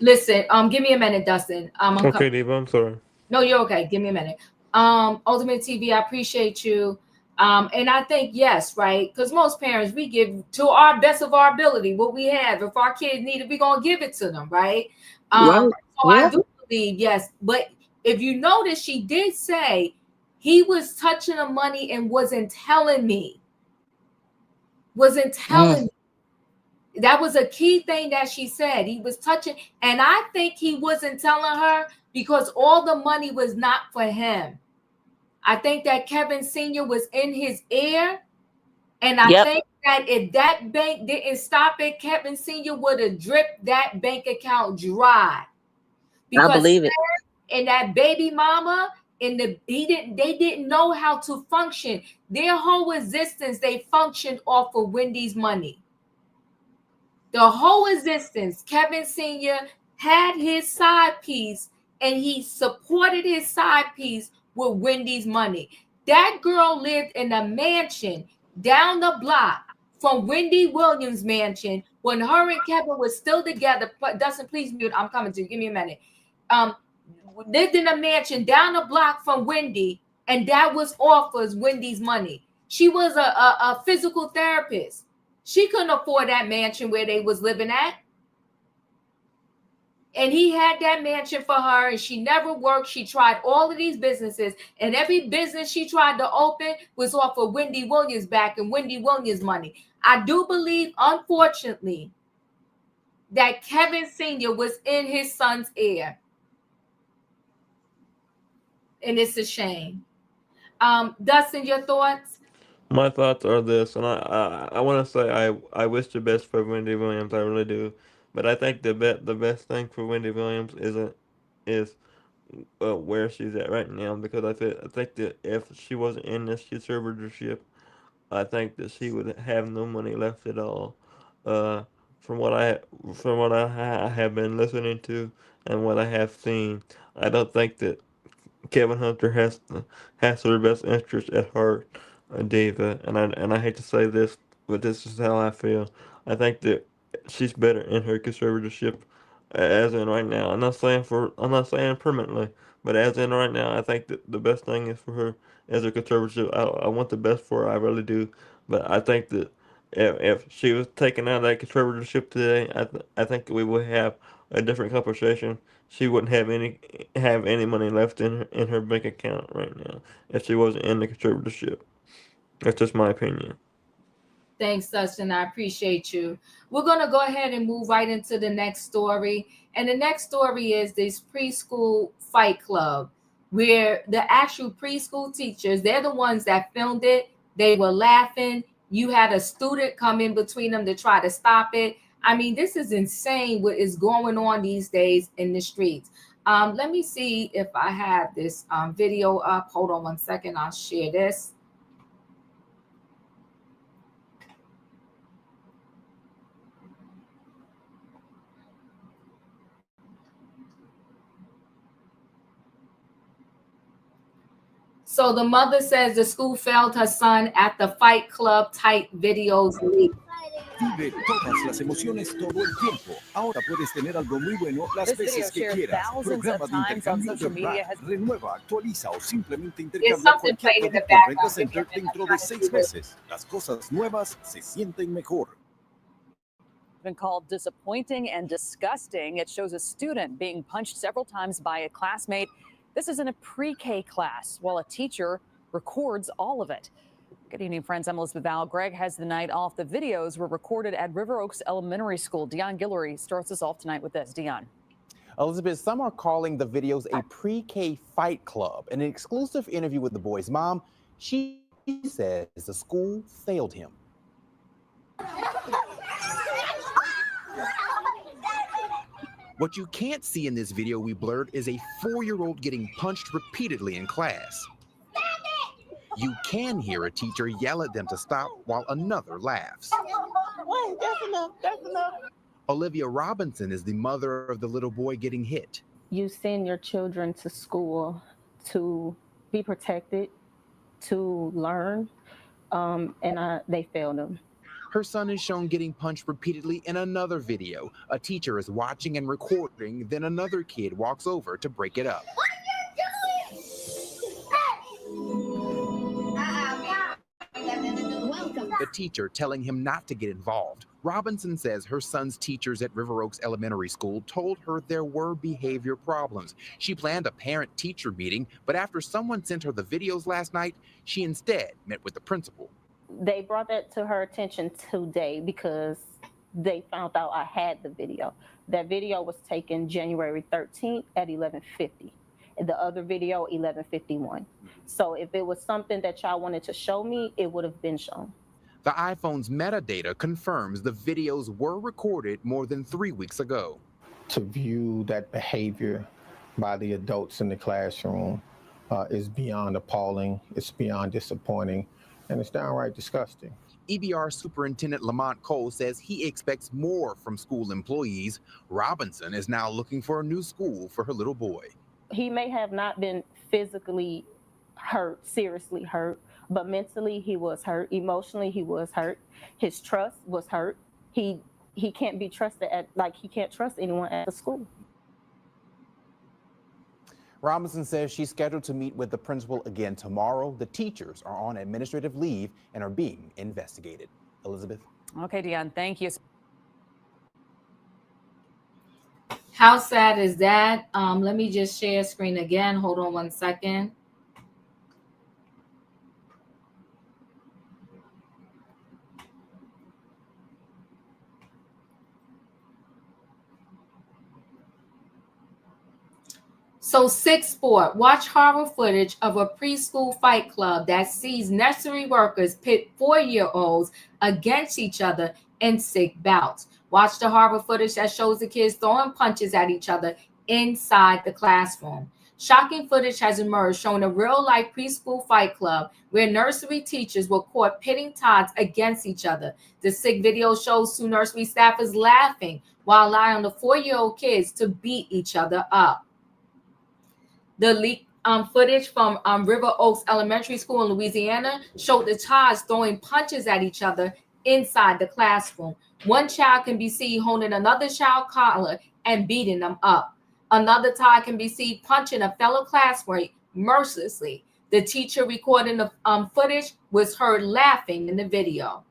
Listen, give me a minute, Dustin. Okay, Diva, I'm sorry. No, you're okay. Give me a minute. Ultimate TV, I appreciate you. And I think, yes, right? Because most parents, we give to our best of our ability what we have. If our kids need it, we're going to give it to them, right? Right. So I do believe, yes. But if you notice, she did say he was touching the money and wasn't telling me. That was a key thing that she said. He was touching, and I think he wasn't telling her because all the money was not for him. I think that Kevin Sr. was in his ear, and I think that if that bank didn't stop it, Kevin Sr. would have dripped that bank account dry. Because I believe it. And that baby mama, they didn't know how to function. Their whole existence, they functioned off of Wendy's money. The whole existence, Kevin Sr. had his side piece and he supported his side piece with Wendy's money. That girl lived in a mansion down the block from Wendy Williams' mansion when her and Kevin were still together. Dustin, please mute. I'm coming to you. Give me a minute. Lived in a mansion down the block from Wendy, and that was off of Wendy's money. She was a physical therapist. She couldn't afford that mansion where they was living at. And he had that mansion for her, and she never worked. She tried all of these businesses, and every business she tried to open was off of Wendy Williams' back and Wendy Williams' money. I do believe, unfortunately, that Kevin Sr. was in his son's ear. And it's a shame. Dustin, your thoughts? My thoughts are this, and I want to say I wish the best for Wendy Williams. I really do, but I think the best thing for Wendy Williams is where she's at right now, because I think that if she wasn't in this conservatorship, I think that she would have no money left at all. Uh, from what I have been listening to and what I have seen, I don't think that Kevin Hunter has her best interest at heart, Diva. And I hate to say this, but this is how I feel. I think that she's better in her conservatorship, as in right now. I'm not saying permanently, but as in right now, I think that the best thing is for her as a conservatorship. I want the best for her, I really do. But I think that if she was taken out of that conservatorship today, I think we would have a different conversation. She wouldn't have any money left in her bank account right now if she wasn't in the conservatorship. That's just my opinion. Thanks, Dustin. I appreciate you. We're going to go ahead and move right into the next story. And the next story is this Preschool Fight Club, where the actual preschool teachers, they're the ones that filmed it. They were laughing. You had a student come in between them to try to stop it. I mean, this is insane what is going on these days in the streets. Let me see if I have this video up. Hold on one second. I'll share this. So the mother says the school failed her son at the Fight Club type videos leak. Vive todas las emociones todo el tiempo. Ahora puedes tener algo muy bueno las veces que quieras. Programa de intercambio de Brad. Renueva, actualiza o simplemente intercambia cualquier producto en Renta Center dentro de 6 meses. Las cosas nuevas se sienten mejor. Been called disappointing and disgusting. It shows a student being punched several times by a classmate. This is in a pre-K class, while a teacher records all of it. Good evening, friends. I'm Elizabeth Val. Greg has the night off. The videos were recorded at River Oaks Elementary School. Dion Guillory starts us off tonight with this. Dion. Elizabeth, some are calling the videos a pre-K fight club. In an exclusive interview with the boy's mom, she says the school failed him. What you can't see in this video we blurred is a 4-year-old getting punched repeatedly in class. You can hear a teacher yell at them to stop while another laughs. Wait, that's enough. That's enough. Olivia Robinson is the mother of the little boy getting hit. You send your children to school to be protected, to learn, and they failed them. Her son is shown getting punched repeatedly in another video. A teacher is watching and recording, then another kid walks over to break it up. The teacher telling him not to get involved. Robinson says her son's teachers at River Oaks Elementary School told her there were behavior problems. She planned a parent-teacher meeting, but after someone sent her the videos last night, she instead met with the principal. They brought that to her attention today because they found out I had the video. That video was taken January 13th at 11:50. The other video, 11:51. So if it was something that y'all wanted to show me, it would have been shown. The iPhone's metadata confirms the videos were recorded more than 3 weeks ago. To view that behavior by the adults in the classroom is beyond appalling, it's beyond disappointing, and it's downright disgusting. EBR Superintendent Lamont Cole says he expects more from school employees. Robinson is now looking for a new school for her little boy. He may have not been physically hurt, seriously hurt, but mentally he was hurt. Emotionally he was hurt. His trust was hurt. He can't be trusted he can't trust anyone at the school. Robinson says she's scheduled to meet with the principal again tomorrow. The teachers are on administrative leave and are being investigated. Elizabeth. Okay, Dion, thank you. How sad is that? Let me just share screen again. Hold on 1 second. So 6 Sport, watch horror footage of a preschool fight club that sees nursery workers pit 4-year-olds against each other in sick bouts. Watch the horror footage that shows the kids throwing punches at each other inside the classroom. Shocking footage has emerged showing a real-life preschool fight club where nursery teachers were caught pitting tots against each other. The sick video shows 2 nursery staffers laughing while allowing the 4-year-old kids to beat each other up. The leaked footage from River Oaks Elementary School in Louisiana showed the tots throwing punches at each other inside the classroom. One child can be seen holding another child's collar and beating them up. Another child can be seen punching a fellow classmate mercilessly. The teacher recording the footage was heard laughing in the video.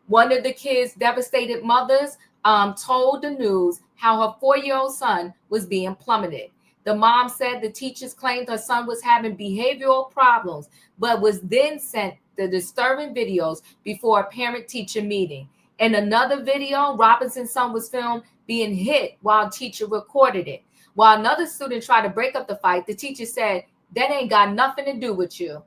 One of the kids' devastated mothers told the news how her 4-year-old son was being plummeted. The mom said the teachers claimed her son was having behavioral problems, but was then sent the disturbing videos before a parent-teacher meeting. In another video, Robinson's son was filmed being hit while teacher recorded it. While another student tried to break up the fight, the teacher said, "That ain't got nothing to do with you."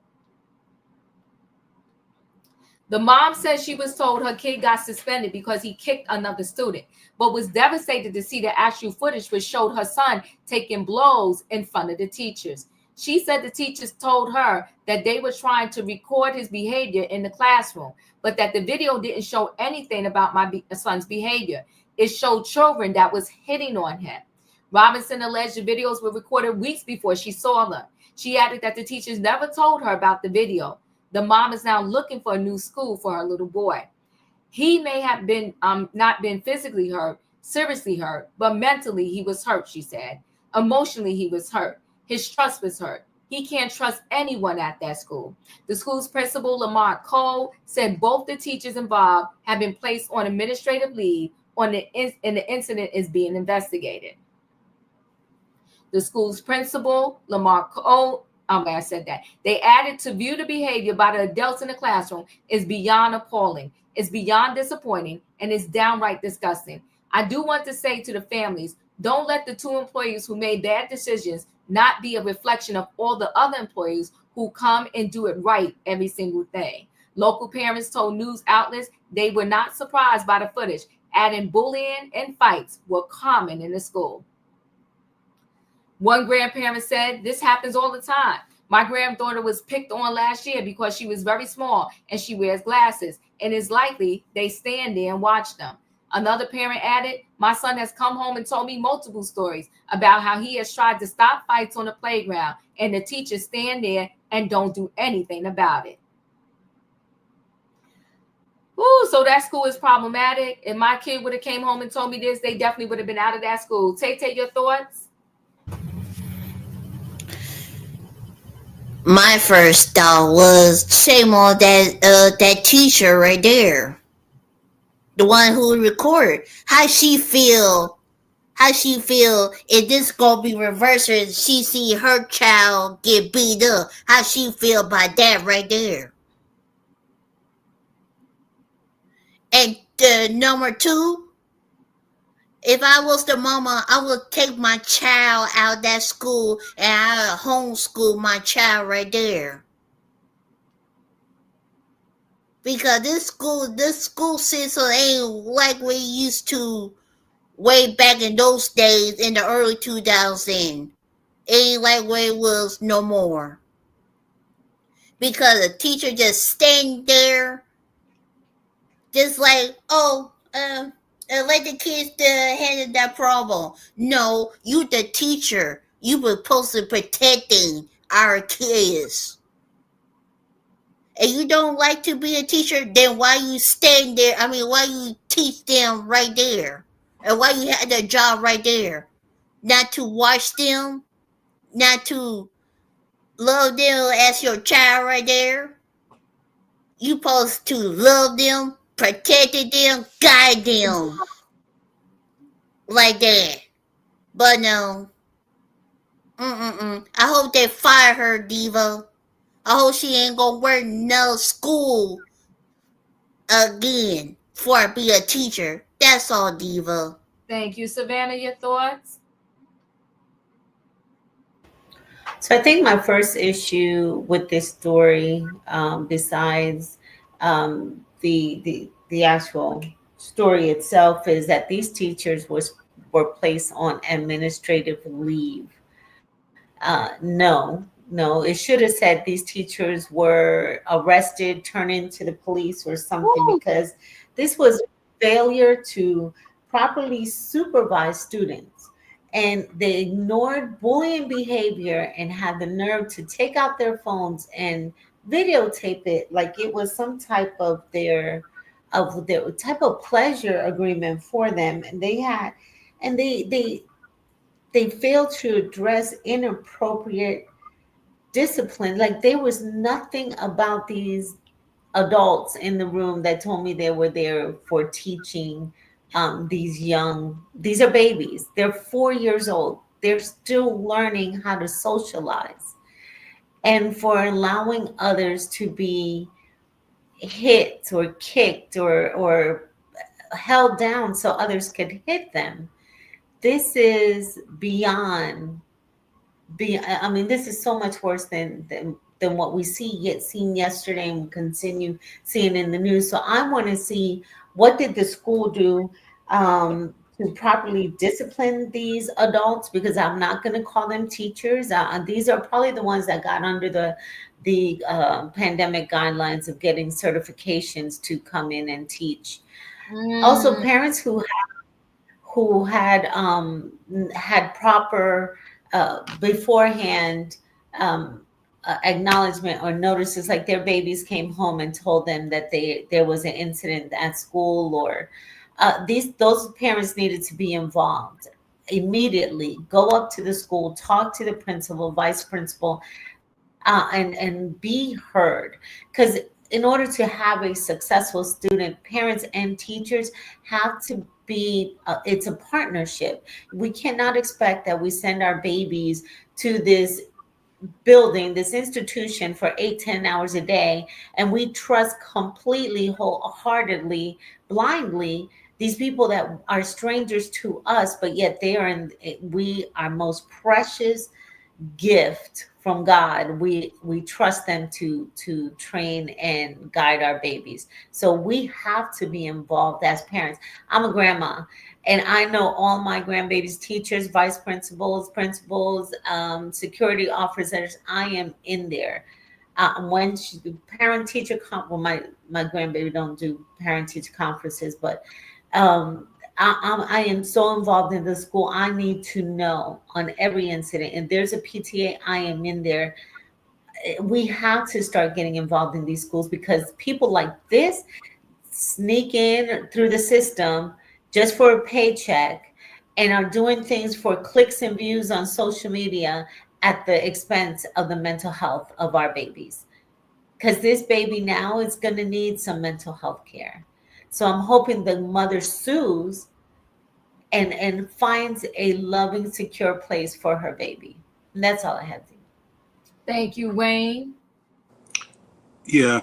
The mom says she was told her kid got suspended because he kicked another student, but was devastated to see the actual footage which showed her son taking blows in front of the teachers. She said the teachers told her that they were trying to record his behavior in the classroom, but that the video didn't show anything about my son's behavior. It showed children that was hitting on him. Robinson alleged the videos were recorded weeks before she saw them. She added that the teachers never told her about the video. The mom is now looking for a new school for her little boy. He may have been not been physically hurt, seriously hurt, but mentally he was hurt, she said. Emotionally, he was hurt. His trust was hurt. He can't trust anyone at that school. The school's principal, Lamont Cole, said both the teachers involved have been placed on administrative leave and the incident is being investigated. The school's principal, Lamont Cole, I said that. They added to view the behavior by the adults in the classroom is beyond appalling. It's beyond disappointing and it's downright disgusting. I do want to say to the families, don't let the two employees who made bad decisions not be a reflection of all the other employees who come and do it right every single day. Local parents told news outlets they were not surprised by the footage, adding bullying and fights were common in the school. One grandparent said, this happens all the time. My granddaughter was picked on last year because she was very small and she wears glasses, and it's likely they stand there and watch them. Another parent added, my son has come home and told me multiple stories about how he has tried to stop fights on the playground and the teachers stand there and don't do anything about it. Ooh, so that school is problematic. If my kid would have came home and told me this, they definitely would have been out of that school. Tay, your thoughts? My first thought was shame on that teacher right there. The one who recorded. How she feel if this gonna be reversed and she see her child get beat up? How she feel about that right there? And number two, if I was the mama, I would take my child out of that school and I would homeschool my child right there. Because this school system ain't like we used to way back in those days in the early 2000s. Ain't like where it was no more. Because the teacher just standing there, just like, let the kids handle that problem. No, you the teacher. You were supposed to protecting our kids. And you don't like to be a teacher, then why you stand there? I mean, why you teach them right there? And why you had that job right there? Not to watch them? Not to love them as your child right there? You supposed to love them, protect them, guide them. Like that. But no. I hope they fire her, Diva. I hope she ain't gonna work no school again before I be a teacher. That's all, Diva. Thank you. Savannah, your thoughts? So I think my first issue with this story, besides the actual story itself, is that these teachers were placed on administrative leave. No, it should have said these teachers were arrested, turned into the police or something, because this was failure to properly supervise students. And they ignored bullying behavior and had the nerve to take out their phones and videotape it like it was some type of their type of pleasure agreement for them. And they failed to address inappropriate discipline. Like there was nothing about these adults in the room that told me they were there for teaching these are babies. They're 4 years old. They're still learning how to socialize. And for allowing others to be hit or kicked or held down so others could hit them. This is beyond. I mean, this is so much worse than what we seen yesterday and we continue seeing in the news. So I want to see, what did the school do to properly discipline these adults? Because I'm not going to call them teachers. These are probably the ones that got under the pandemic guidelines of getting certifications to come in and teach. Also, parents who had proper beforehand um, acknowledgement or notices, like their babies came home and told them that there was an incident at school, or those parents needed to be involved immediately. Go up to the school, talk to the principal, vice principal, and be heard. Because in order to have a successful student, parents and teachers have to be, it's a partnership. We cannot expect that we send our babies to this building, this institution for 8-10 hours a day, and we trust completely, wholeheartedly, blindly these people that are strangers to us, but yet they are we, our most precious gift from God. We trust them to train and guide our babies. So we have to be involved as parents. I'm a grandma, and I know all my grandbabies, teachers, vice principals, security officers. I am in there. When parent teacher well, my grandbaby don't do parent teacher conferences, but I am so involved in the school. I need to know on every incident. And there's a PTA, I am in there. We have to start getting involved in these schools, because people like this sneak in through the system just for a paycheck and are doing things for clicks and views on social media at the expense of the mental health of our babies. Because this baby now is going to need some mental health care. So I'm hoping the mother sues and finds a loving, secure place for her baby. And that's all I have to. Thank you, Wayne. Yeah.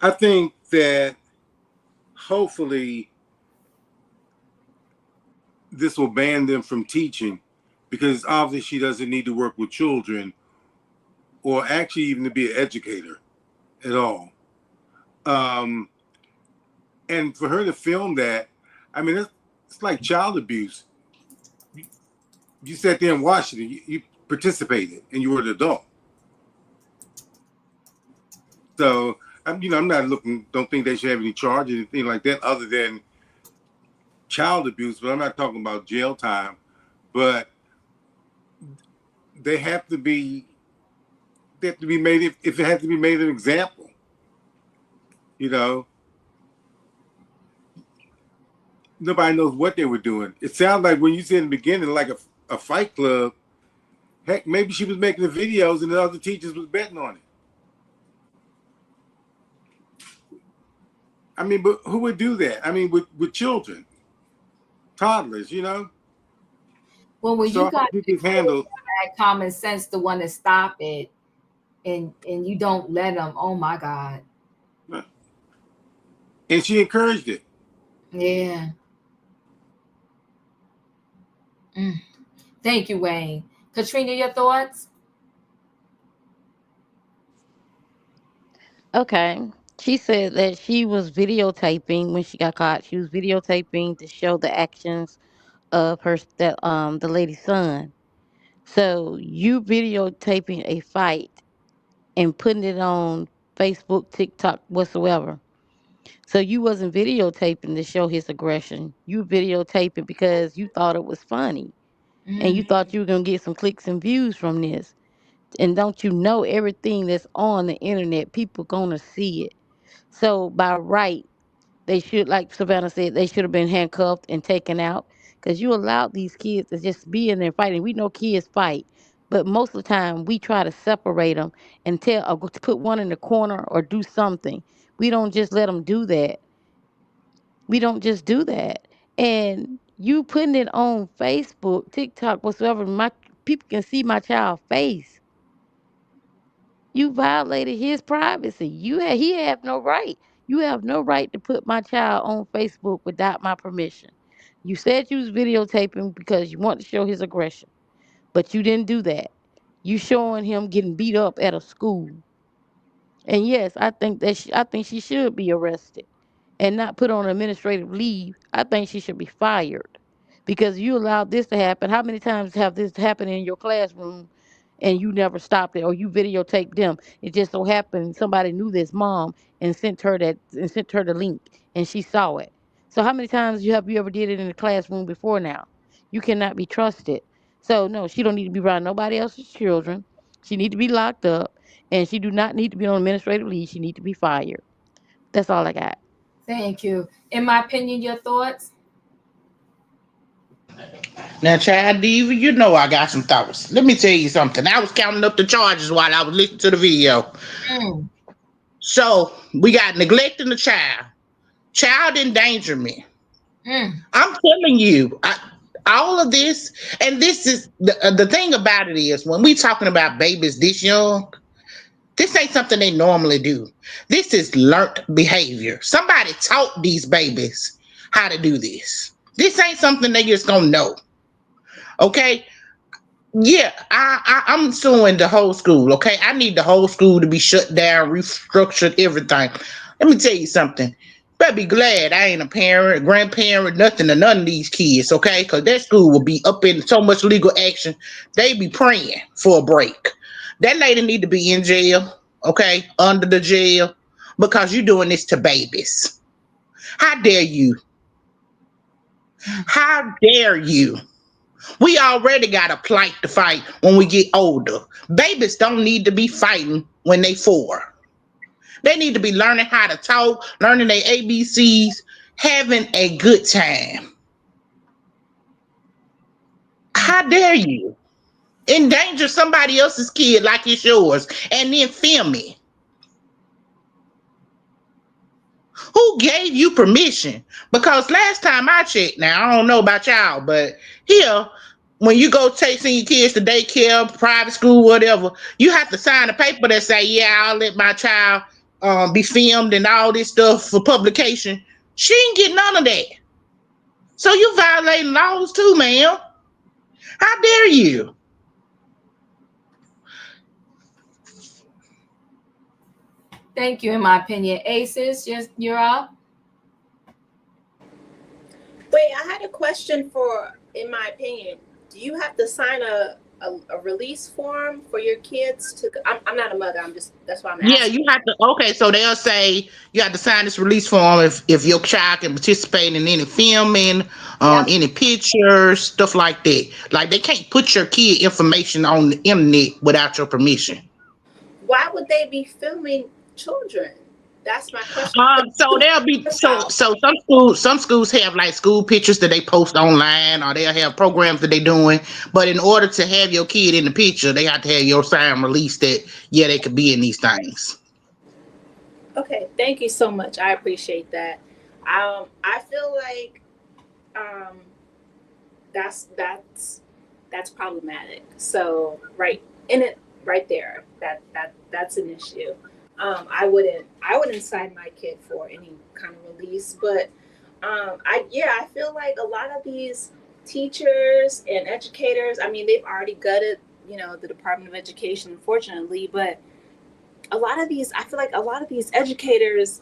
I think that hopefully this will ban them from teaching, because obviously she doesn't need to work with children or actually even to be an educator at all. And for her to film that, I mean, it's like child abuse. You sat there and watched it, and you participated, and you were an adult. So I'm not don't think they should have any charge or anything like that other than child abuse. But I'm not talking about jail time. But they have to be made, if it has to be made an example. Nobody knows what they were doing. It sounds like when you said in the beginning, like a fight club. Heck, maybe she was making the videos and the other teachers was betting on it. I mean, but who would do that? I mean, with children, toddlers, Well, when so you got handled common sense to want to stop it, and you don't let them, oh my God. And she encouraged it. Yeah. Thank you, Wayne. Katrina, your thoughts? Okay. She said that she was videotaping when she got caught. She was videotaping to show the actions of the lady's son. So you videotaping a fight and putting it on Facebook, TikTok, whatsoever. So you wasn't videotaping to show his aggression. You videotaping because you thought it was funny and you thought you were gonna get some clicks and views from this. And don't you know everything that's on the internet, people gonna see it. So by right, they should, like Savannah said, they should have been handcuffed and taken out, because you allowed these kids to just be in there fighting. We know kids fight, but most of the time we try to separate them and tell or to put one in the corner or do something. We don't just let them do that. We don't just do that. And you putting it on Facebook, TikTok, whatsoever, my people can see my child's face. You violated his privacy. He have no right. You have no right to put my child on Facebook without my permission. You said you was videotaping because you want to show his aggression, but you didn't do that. You showing him getting beat up at a school. And yes, I think she should be arrested and not put on administrative leave. I think she should be fired because you allowed this to happen. How many times have this happened in your classroom and you never stopped it, or you videotaped them? It just so happened somebody knew this mom and sent her the link and she saw it. So how many times you ever did it in the classroom before now? You cannot be trusted. So no, she don't need to be around nobody else's children. She need to be locked up, and she do not need to be on administrative leave. She need to be fired. That's all I got. Thank you. In my opinion, your thoughts? Now, Child Diva, you know I got some thoughts. Let me tell you something. I was counting up the charges while I was listening to the video. Mm. So we got neglecting the child endangerment. Mm. I'm telling you, all of this, and this is the thing about it is when we talking about babies this young, this ain't something they normally do. This is learned behavior. Somebody taught these babies how to do this. This ain't something they just gonna know. Okay. Yeah, I'm suing the whole school. Okay, I need the whole school to be shut down, restructured, everything. Let me tell you something. Better be glad I ain't a parent, grandparent, nothing to none of these kids. Okay, because their school will be up in so much legal action. They be praying for a break. That lady need to be in jail. Okay, under the jail because you doing this to babies. How dare you? How dare you? We already got a plight to fight when we get older. Babies don't need to be fighting when they 4. They need to be learning how to talk, learning their ABCs, having a good time. How dare you endanger somebody else's kid like it's yours and then film it? Who gave you permission? Because last time I checked, now I don't know about y'all, but here, when you go send your kids to daycare, private school, whatever, you have to sign a paper that say, yeah, I'll let my child be filmed and all this stuff for publication. She ain't get none of that. So you violating laws too, ma'am. How dare you? Thank you. In my opinion, Aces, you're up. Wait, I had a question for, in my opinion, do you have to sign a release form for your kids to, I'm not a mother, that's why I'm asking. Yeah, you have to. Okay, so they'll say you have to sign this release form if your child can participate in any filming, any pictures, stuff like that. Like they can't put your kid information on the internet without your permission. Why would they be filming children? That's my question. So they'll be so some schools have like school pictures that they post online, or they'll have programs that they doing. But in order to have your kid in the picture, they have to have your sign release that they could be in these things. Okay, thank you so much. I appreciate that. I feel like that's problematic. So right there, that's an issue. I wouldn't sign my kid for any kind of release, but I feel like a lot of these teachers and educators, I mean, they've already gutted, the Department of Education, unfortunately, but I feel like a lot of these educators,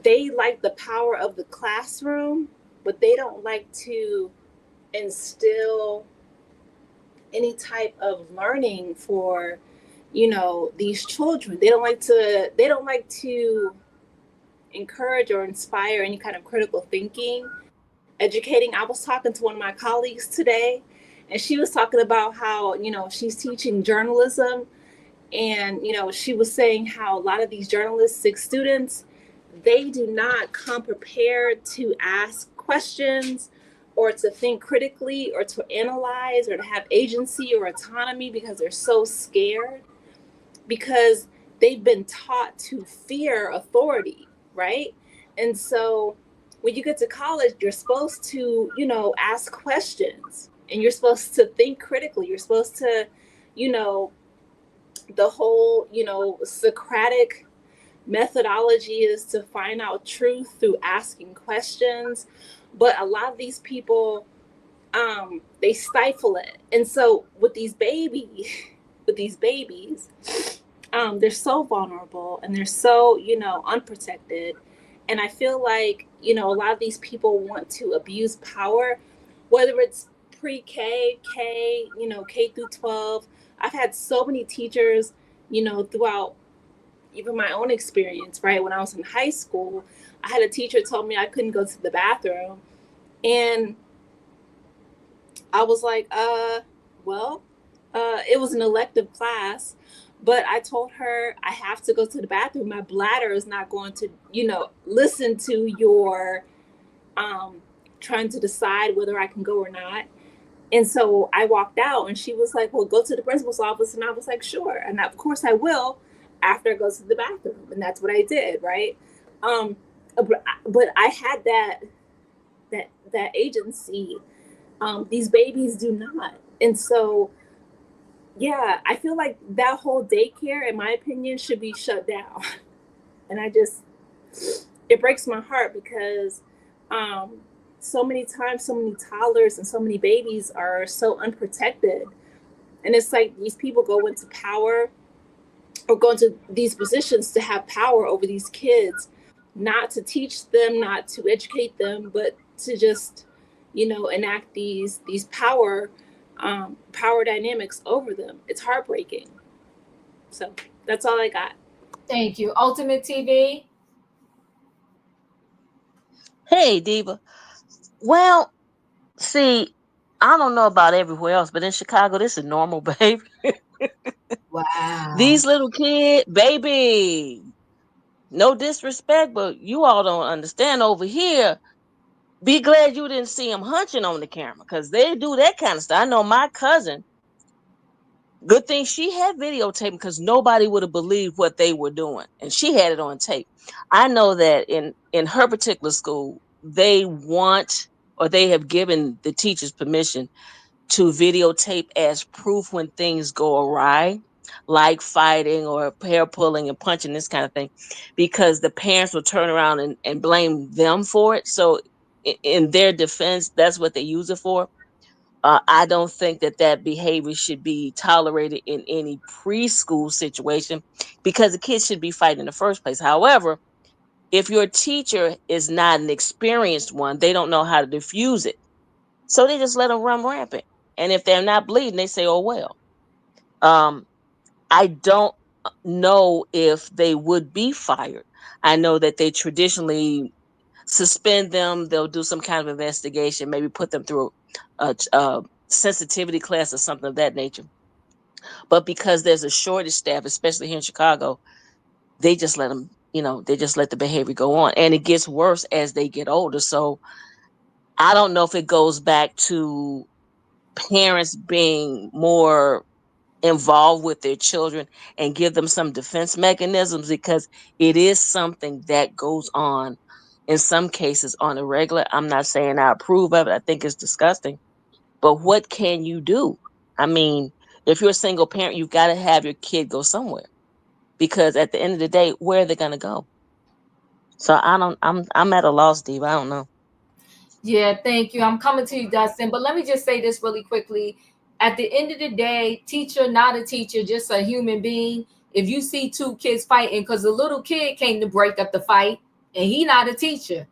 they like the power of the classroom, but they don't like to instill any type of learning for these children. They don't like to encourage or inspire any kind of critical thinking, educating. I was talking to one of my colleagues today, and she was talking about how she's teaching journalism, and she was saying how a lot of these journalistic students, they do not come prepared to ask questions or to think critically or to analyze or to have agency or autonomy because they're so scared, because they've been taught to fear authority, right? And so when you get to college, you're supposed to, ask questions, and you're supposed to think critically. You're supposed to, the whole, Socratic methodology is to find out truth through asking questions. But a lot of these people, they stifle it. And so with these babies, they're so vulnerable and they're so, unprotected. And I feel like, a lot of these people want to abuse power, whether it's pre-K, K, K through 12. I've had so many teachers, throughout even my own experience, right? When I was in high school, I had a teacher told me I couldn't go to the bathroom. And I was like, well, it was an elective class, but I told her I have to go to the bathroom. My bladder is not going to, listen to your trying to decide whether I can go or not. And so I walked out and she was like, well, go to the principal's office. And I was like, sure. And of course I will after I go to the bathroom. And that's what I did. Right. But I had that agency. These babies do not. And so, yeah, I feel like that whole daycare, in my opinion, should be shut down. And it breaks my heart because, so many times, so many toddlers and so many babies are so unprotected. And it's like these people go into power or go into these positions to have power over these kids, not to teach them, not to educate them, but to just, enact these power dynamics over them. It's heartbreaking. So that's all I got. Thank you. Ultimate TV. Hey, Diva. Well, see, I don't know about everywhere else, but in Chicago, this is normal behavior. Wow. These little kids, baby, no disrespect, but you all don't understand over here. Be glad you didn't see them hunching on the camera because they do that kind of stuff. I know my cousin, good thing she had videotaping because nobody would have believed what they were doing. And she had it on tape. I know that in her particular school, they want or they have given the teachers permission to videotape as proof when things go awry, like fighting or hair pulling and punching, this kind of thing, because the parents will turn around and blame them for it. So in their defense, that's what they use it for. I don't think that behavior should be tolerated in any preschool situation because the kids should be fighting in the first place. However, if your teacher is not an experienced one, they don't know how to diffuse it. So they just let them run rampant. And if they're not bleeding, they say, oh, well. I don't know if they would be fired. I know that they traditionally suspend them. They'll do some kind of investigation, maybe put them through a sensitivity class or something of that nature. But because there's a shortage staff, especially here in Chicago, they just let them, they just let the behavior go on. And it gets worse as they get older. So I don't know if it goes back to parents being more involved with their children and give them some defense mechanisms, because it is something that goes on in some cases on a regular. I'm not saying I approve of it. I think it's disgusting. But what can you do? I mean, if you're a single parent, you've got to have your kid go somewhere, because at the end of the day, where are they going to go? So I'm at a loss, Steve. I don't know. Yeah, thank you. I'm coming to you, Dustin. But let me just say this really quickly. At the end of the day, teacher, not a teacher, just a human being. If you see two kids fighting, because the little kid came to break up the fight, and he not a teacher.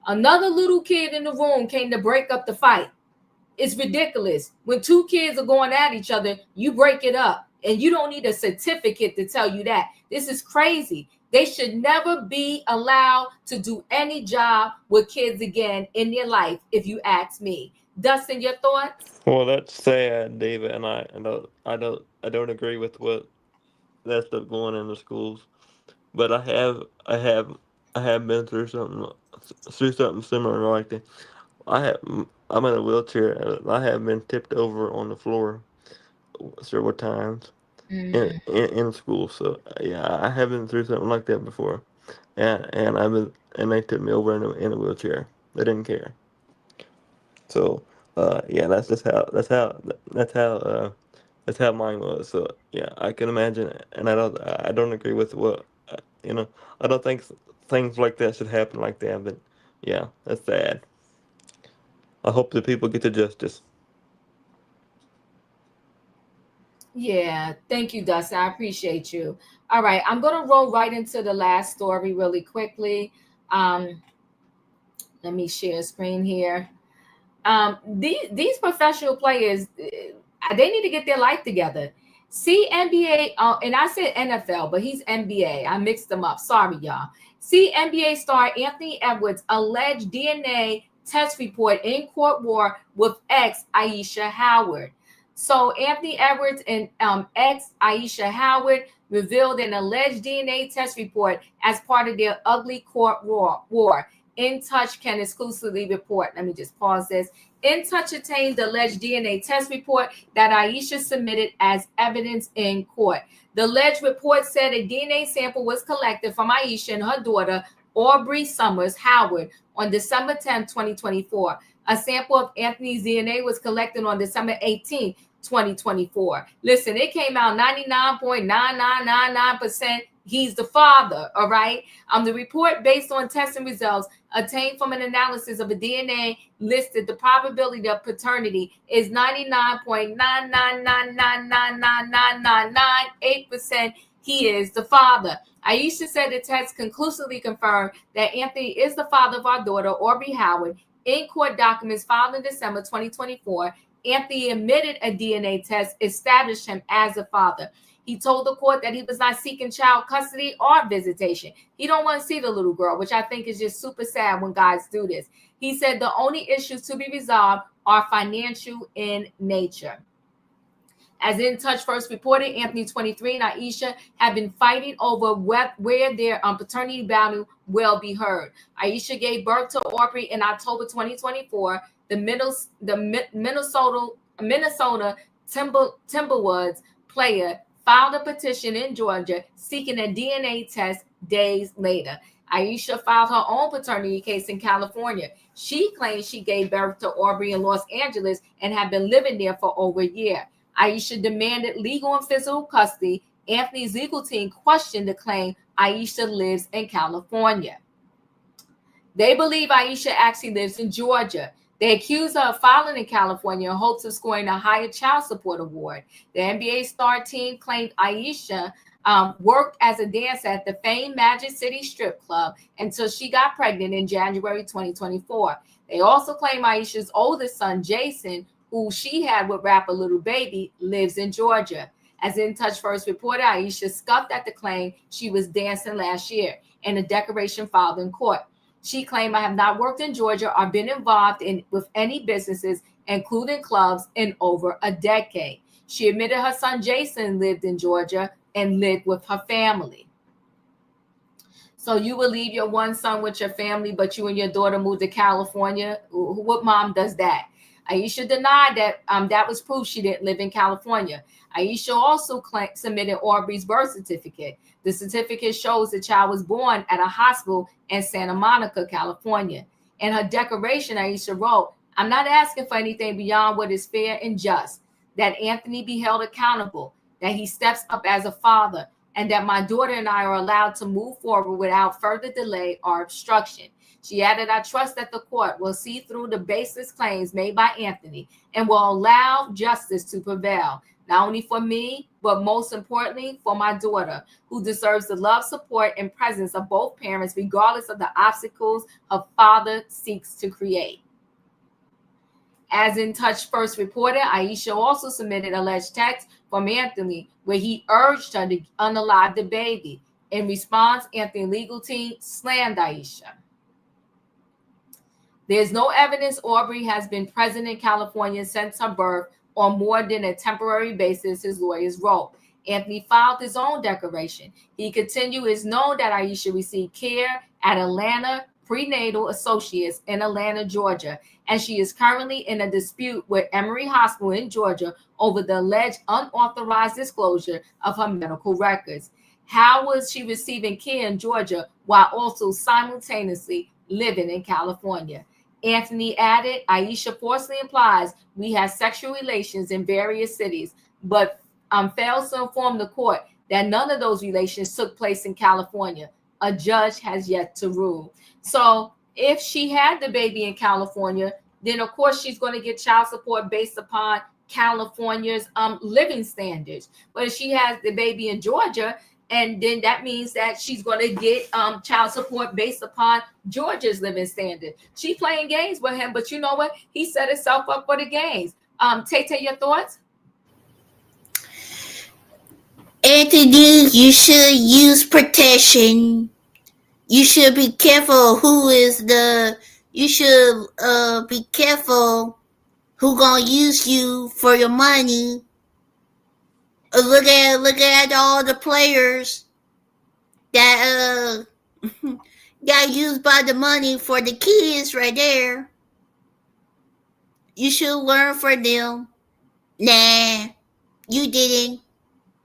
Another little kid in the room came to break up the fight. It's ridiculous. When two kids are going at each other, you break it up. And you don't need a certificate to tell you that. This is crazy. They should never be allowed to do any job with kids again in their life, if you ask me. Dustin, your thoughts? Well, that's sad, David, and I don't agree with what that stuff going in the schools. But I have been through something similar like that. I'm in a wheelchair. And I have been tipped over on the floor several times in school. So yeah, I have been through something like that before, and they took me over in a wheelchair. They didn't care. So yeah, that's how mine was. So yeah, I can imagine, and I don't agree with what you know. I don't think things like that should happen like that. But yeah, that's sad. I hope the people get the justice. Yeah, thank you, Dustin. I appreciate you. All right, I'm going to roll right into the last story really quickly. Let me share a screen here. These professional players, they need to get their life together. See NBA, and I said NFL, but he's NBA. I mixed them up. Sorry, y'all. See NBA star Anthony Edwards' alleged DNA test report in court war with ex Aisha Howard. So Anthony Edwards and ex Aisha Howard revealed an alleged DNA test report as part of their ugly court war. In Touch can exclusively report. Let me just pause this. In Touch obtained the alleged DNA test report that Aisha submitted as evidence in court. The alleged report said a DNA sample was collected from Aisha and her daughter, Aubrey Summers Howard, on December 10, 2024. A sample of Anthony's DNA was collected on December 18, 2024. Listen, it came out 99.9999% he's the father, all right? The report based on testing results obtained from an analysis of a DNA listed the probability of paternity is 99.999999998% he is the father. Aisha said the test conclusively confirmed that Anthony is the father of our daughter, Aubrey Howard. In court documents filed in December 2024, Anthony admitted a DNA test established him as a father. He told the court that he was not seeking child custody or visitation. He don't want to see the little girl, which I think is just super sad when guys do this. He said the only issues to be resolved are financial in nature. As In Touch first reported, Anthony, 23, and Aisha have been fighting over where their paternity boundary will be heard. Aisha gave birth to Aubrey in October 2024. The Minnesota Timberwolves player filed a petition in Georgia seeking a DNA test days later. Aisha filed her own paternity case in California. She claims she gave birth to Aubrey in Los Angeles and had been living there for over a year. Aisha demanded legal and physical custody. Anthony's legal team questioned the claim Aisha lives in California. They believe Aisha actually lives in Georgia. They accuse her of filing in California in hopes of scoring a higher child support award. The NBA star team claimed Aisha worked as a dancer at the famed Magic City Strip Club until she got pregnant in January 2024. They also claim Aisha's oldest son, Jason, who she had with rapper Lil Baby, lives in Georgia. As In Touch first reported, Aisha scoffed at the claim she was dancing last year in a declaration filed in court. She claimed, I have not worked in Georgia or been involved with any businesses, including clubs, in over a decade. She admitted her son Jason lived in Georgia and lived with her family. So you will leave your one son with your family, but you and your daughter moved to California? What mom does that? Aisha denied that that was proof she didn't live in California. Aisha also submitted Aubrey's birth certificate. The certificate shows the child was born at a hospital in Santa Monica, California. In her declaration, Aisha wrote, I'm not asking for anything beyond what is fair and just, that Anthony be held accountable, that he steps up as a father, and that my daughter and I are allowed to move forward without further delay or obstruction. She added, I trust that the court will see through the baseless claims made by Anthony and will allow justice to prevail, not only for me, but most importantly for my daughter, who deserves the love, support, and presence of both parents, regardless of the obstacles her father seeks to create. As In Touch first reported, Aisha also submitted alleged text from Anthony where he urged her to unalive the baby. In response, Anthony's legal team slammed Aisha. There's no evidence Aubrey has been present in California since her birth on more than a temporary basis, his lawyers wrote. Anthony filed his own declaration. He continued, it's known that Aisha received care at Atlanta Prenatal Associates in Atlanta, Georgia, and she is currently in a dispute with Emory Hospital in Georgia over the alleged unauthorized disclosure of her medical records. How was she receiving care in Georgia while also simultaneously living in California? Anthony added, Aisha falsely implies we had sexual relations in various cities, but fails to inform the court that none of those relations took place in California. A judge has yet to rule. So if she had the baby in California, then of course she's going to get child support based upon California's living standards. But if she has the baby in Georgia, and then that means that she's going to get child support based upon Georgia's living standard. She playing games with him, but you know what? He set himself up for the games. Tay, your thoughts? Anthony, you should use protection. You should be careful who is the. You should be careful who gonna use you for your money. Look at all the players that got used by the money for the kids right there. You should learn from them. Nah, you didn't.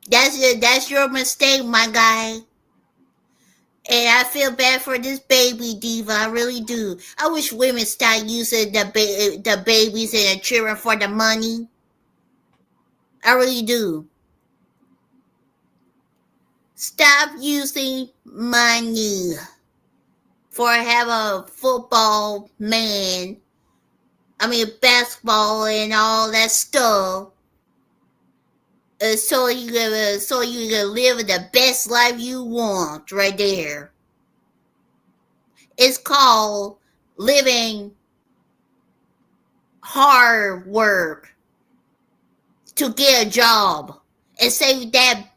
That's your mistake, my guy. And I feel bad for this baby, Diva. I really do. I wish women stop using the babies and the children for the money. I really do. Stop using money for have a football man. I mean basketball and all that stuff. So you can live the best life you want right there. It's called living hard work to get a job and save that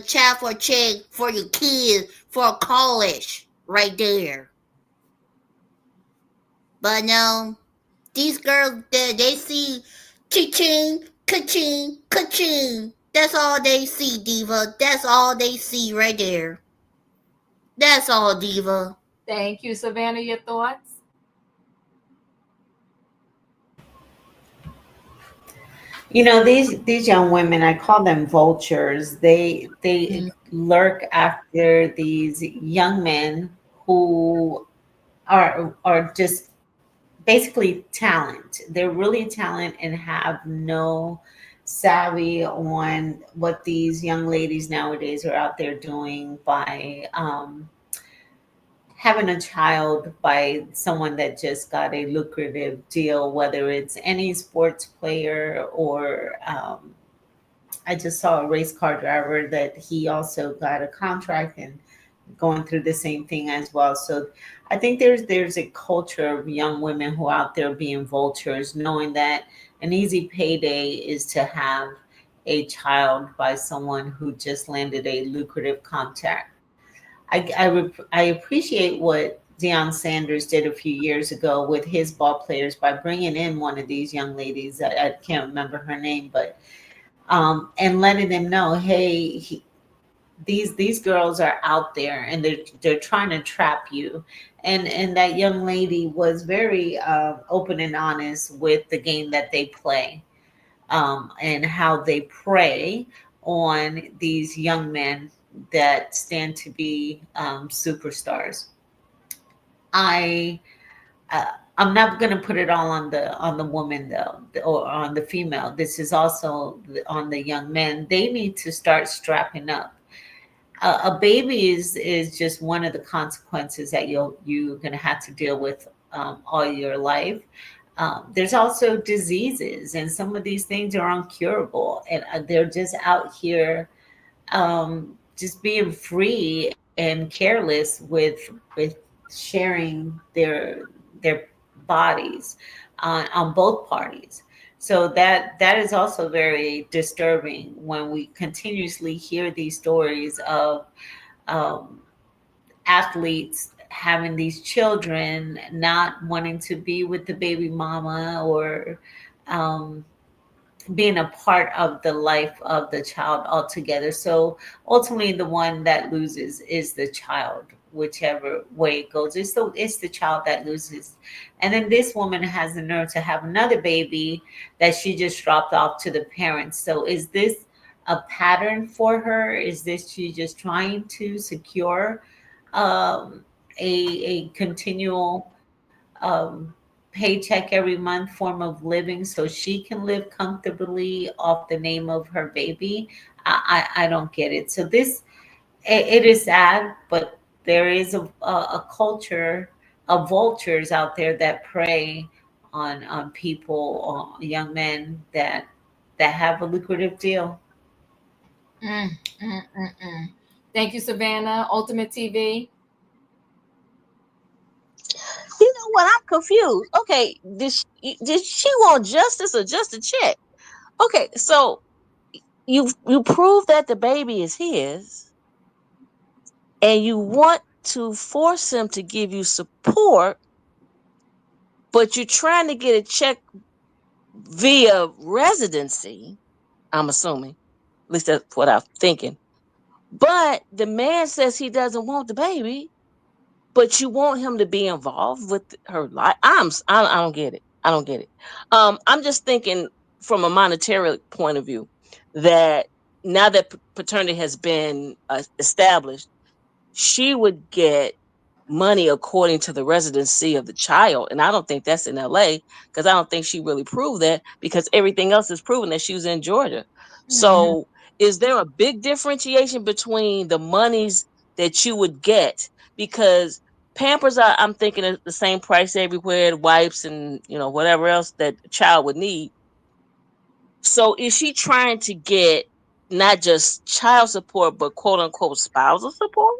child for check for your kids for college right there. But no, these girls they see ka-ching, ka-ching, ka-ching. That's all they see, Diva. That's all they see right there. That's all, Diva. Thank you, Savannah. Your thoughts? You know, these young women, I call them vultures. They lurk after these young men who are just basically talent. They're really talent and have no savvy on what these young ladies nowadays are out there doing by having a child by someone that just got a lucrative deal, whether it's any sports player or I just saw a race car driver that he also got a contract and going through the same thing as well. So I think there's a culture of young women who are out there being vultures, knowing that an easy payday is to have a child by someone who just landed a lucrative contract. I appreciate what Deion Sanders did a few years ago with his ball players by bringing in one of these young ladies. I can't remember her name, but and letting them know, hey, these girls are out there and they're trying to trap you. And that young lady was very open and honest with the game that they play and how they prey on these young men that stand to be superstars. I I'm not going to put it all on the woman though, or on the female. This is also on the young men. They need to start strapping up. A baby is just one of the consequences that you're going to have to deal with all your life. There's also diseases, and some of these things are incurable, and they're just out here just being free and careless with sharing their bodies on both parties. So that is also very disturbing when we continuously hear these stories of um, athletes having these children not wanting to be with the baby mama or um, being a part of the life of the child altogether. So ultimately, the one that loses is the child, whichever way it goes. It's the child that loses. And then this woman has the nerve to have another baby that she just dropped off to the parents. So is this a pattern for her? Is this she just trying to secure um, a continual paycheck every month form of living so she can live comfortably off the name of her baby? I don't get it. So it is sad, but there is a culture of vultures out there that prey on people, on young men that have a lucrative deal. Mm, mm, mm, mm. Thank you, Savannah. Ultimate TV. You know what? I'm confused. Okay, did she want justice or just a check? Okay, so you prove that the baby is his, and you want to force him to give you support, but you're trying to get a check via residency, I'm assuming. At least that's what I'm thinking. But the man says he doesn't want the baby, but you want him to be involved with her life. I don't get it. I don't get it. I'm just thinking from a monetary point of view that now that paternity has been established, she would get money according to the residency of the child. And I don't think that's in LA because I don't think she really proved that because everything else is proven that she was in Georgia. So is there a big differentiation between the monies that you would get? Because Pampers are, I'm thinking, is the same price everywhere, the wipes and whatever else that a child would need. So is she trying to get not just child support, but quote unquote spousal support?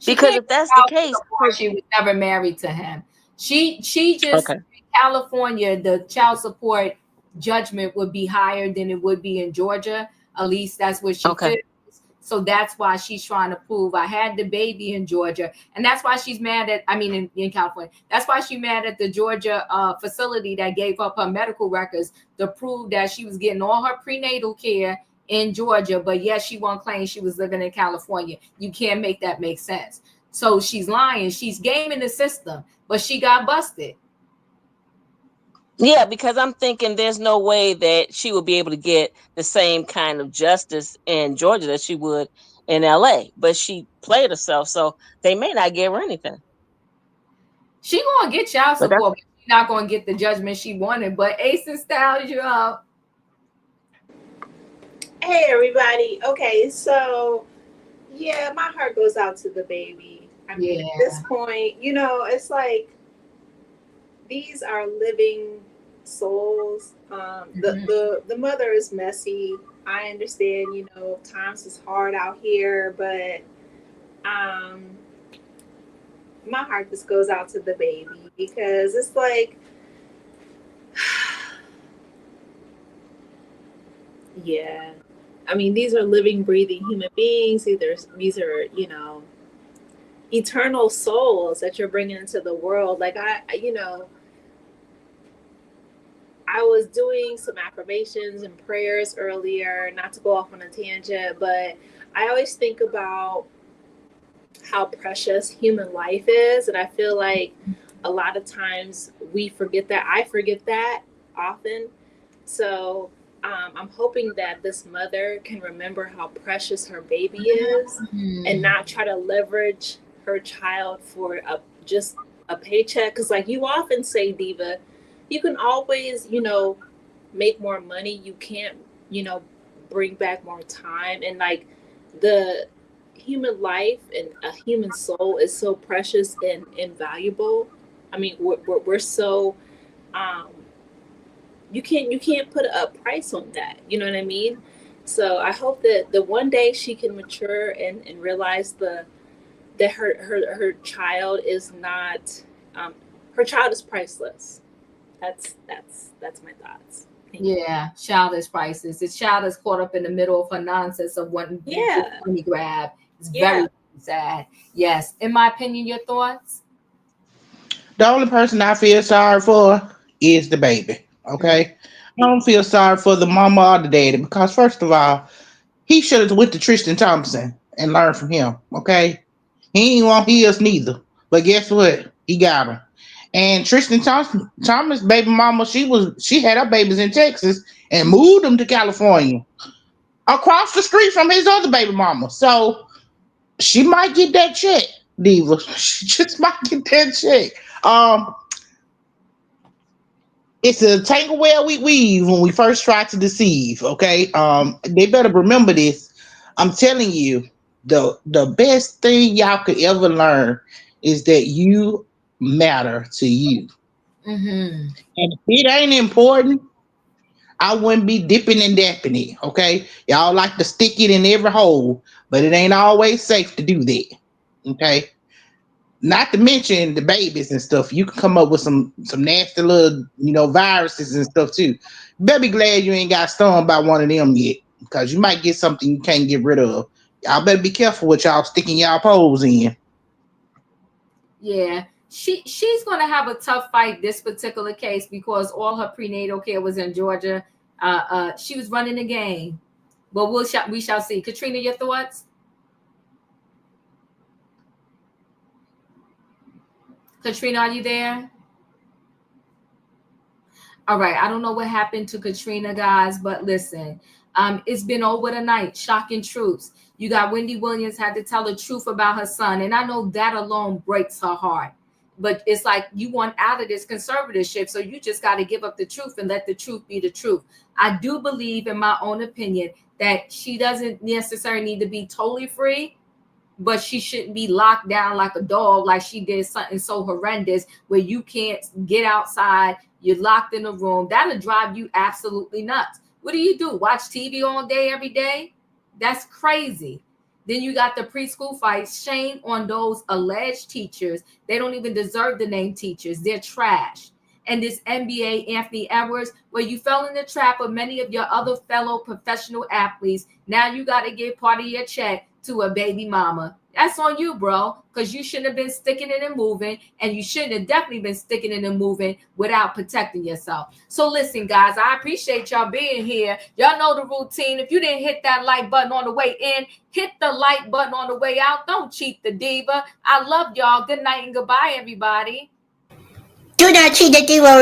She Because can't if get that's the child case, support. She was never married to him. She just in California, the child support judgment would be higher than it would be in Georgia. At least that's what she feels. So that's why she's trying to prove I had the baby in Georgia. And that's why she's mad at, in California. That's why she's mad at the Georgia facility that gave up her medical records to prove that she was getting all her prenatal care in Georgia, but yes, she won't claim she was living in California. You can't make that make sense. So she's lying. She's gaming the system, but she got busted. Yeah, because I'm thinking there's no way that she would be able to get the same kind of justice in Georgia that she would in LA, but she played herself, so they may not give her anything. She gonna get child support, but she's not gonna get the judgment she wanted. But Ace and Styles, you're up. Hey everybody. Okay, so yeah, my heart goes out to the baby. I mean, at this point, it's like these are living souls. The mother is messy. I understand, times is hard out here, but my heart just goes out to the baby because it's like, yeah. I mean, these are living, breathing human beings. These are, eternal souls that you're bringing into the world. Like I was doing some affirmations and prayers earlier, not to go off on a tangent, but I always think about how precious human life is. And I feel like a lot of times we forget that. I forget that often. So I'm hoping that this mother can remember how precious her baby is and not try to leverage her child for just a paycheck. Because like you often say, Diva, you can always, make more money. You can't, bring back more time. And like the human life and a human soul is so precious and invaluable. I mean, we're so, you can't put a price on that. You know what I mean? So I hope that the one day she can mature and realize that her child is not, her child is priceless. That's my thoughts. Yeah, child is priceless. This child is caught up in the middle of her nonsense of wanting money grab. It's very sad. Yes. In my opinion, your thoughts? The only person I feel sorry for is the baby. Okay. I don't feel sorry for the mama or the daddy because first of all, he should have went to Tristan Thompson and learned from him. Okay. He ain't want his neither. But guess what? He got him. And Tristan Thomas baby mama, she had her babies in Texas and moved them to California. Across the street from his other baby mama. So she might get that check, Diva. She just might get that check. It's a tangle where we weave when we first try to deceive. Okay. They better remember this. I'm telling you, the best thing y'all could ever learn is that you matter to you. And if it ain't important, I wouldn't be dipping and dapping it. Okay. Y'all like to stick it in every hole, but it ain't always safe to do that. Okay. Not to mention the babies and stuff. You can come up with some nasty little, viruses and stuff too. You better be glad you ain't got stung by one of them yet, because you might get something you can't get rid of. Y'all better be careful what y'all sticking y'all poles in. Yeah. she's going to have a tough fight this particular case because all her prenatal care was in Georgia. She was running the game, but we shall see. Katrina, your thoughts? Katrina, are you there? All right. I don't know what happened to Katrina, guys, but listen, it's been over the night. Shocking truths. You got Wendy Williams had to tell the truth about her son, and I know that alone breaks her heart. But it's like you want out of this conservatorship, so you just got to give up the truth and let the truth be the truth. I do believe, in my own opinion, that she doesn't necessarily need to be totally free, but she shouldn't be locked down like a dog, like she did something so horrendous where you can't get outside, you're locked in a room. That'll drive you absolutely nuts. What do? Watch TV all day, every day? That's crazy. Then you got the preschool fights. Shame on those alleged teachers. They don't even deserve the name teachers. They're trash. And this NBA Anthony Edwards, where you fell in the trap of many of your other fellow professional athletes. Now you got to give part of your check to a baby mama. That's on you, bro, because you shouldn't have been sticking it and moving, and you shouldn't have definitely been sticking it and moving without protecting yourself. So listen, guys, I appreciate y'all being here. Y'all know the routine. If you didn't hit that like button on the way in, hit the like button on the way out. Don't cheat the diva. I love y'all. Good night and goodbye, everybody. Do not cheat the diva.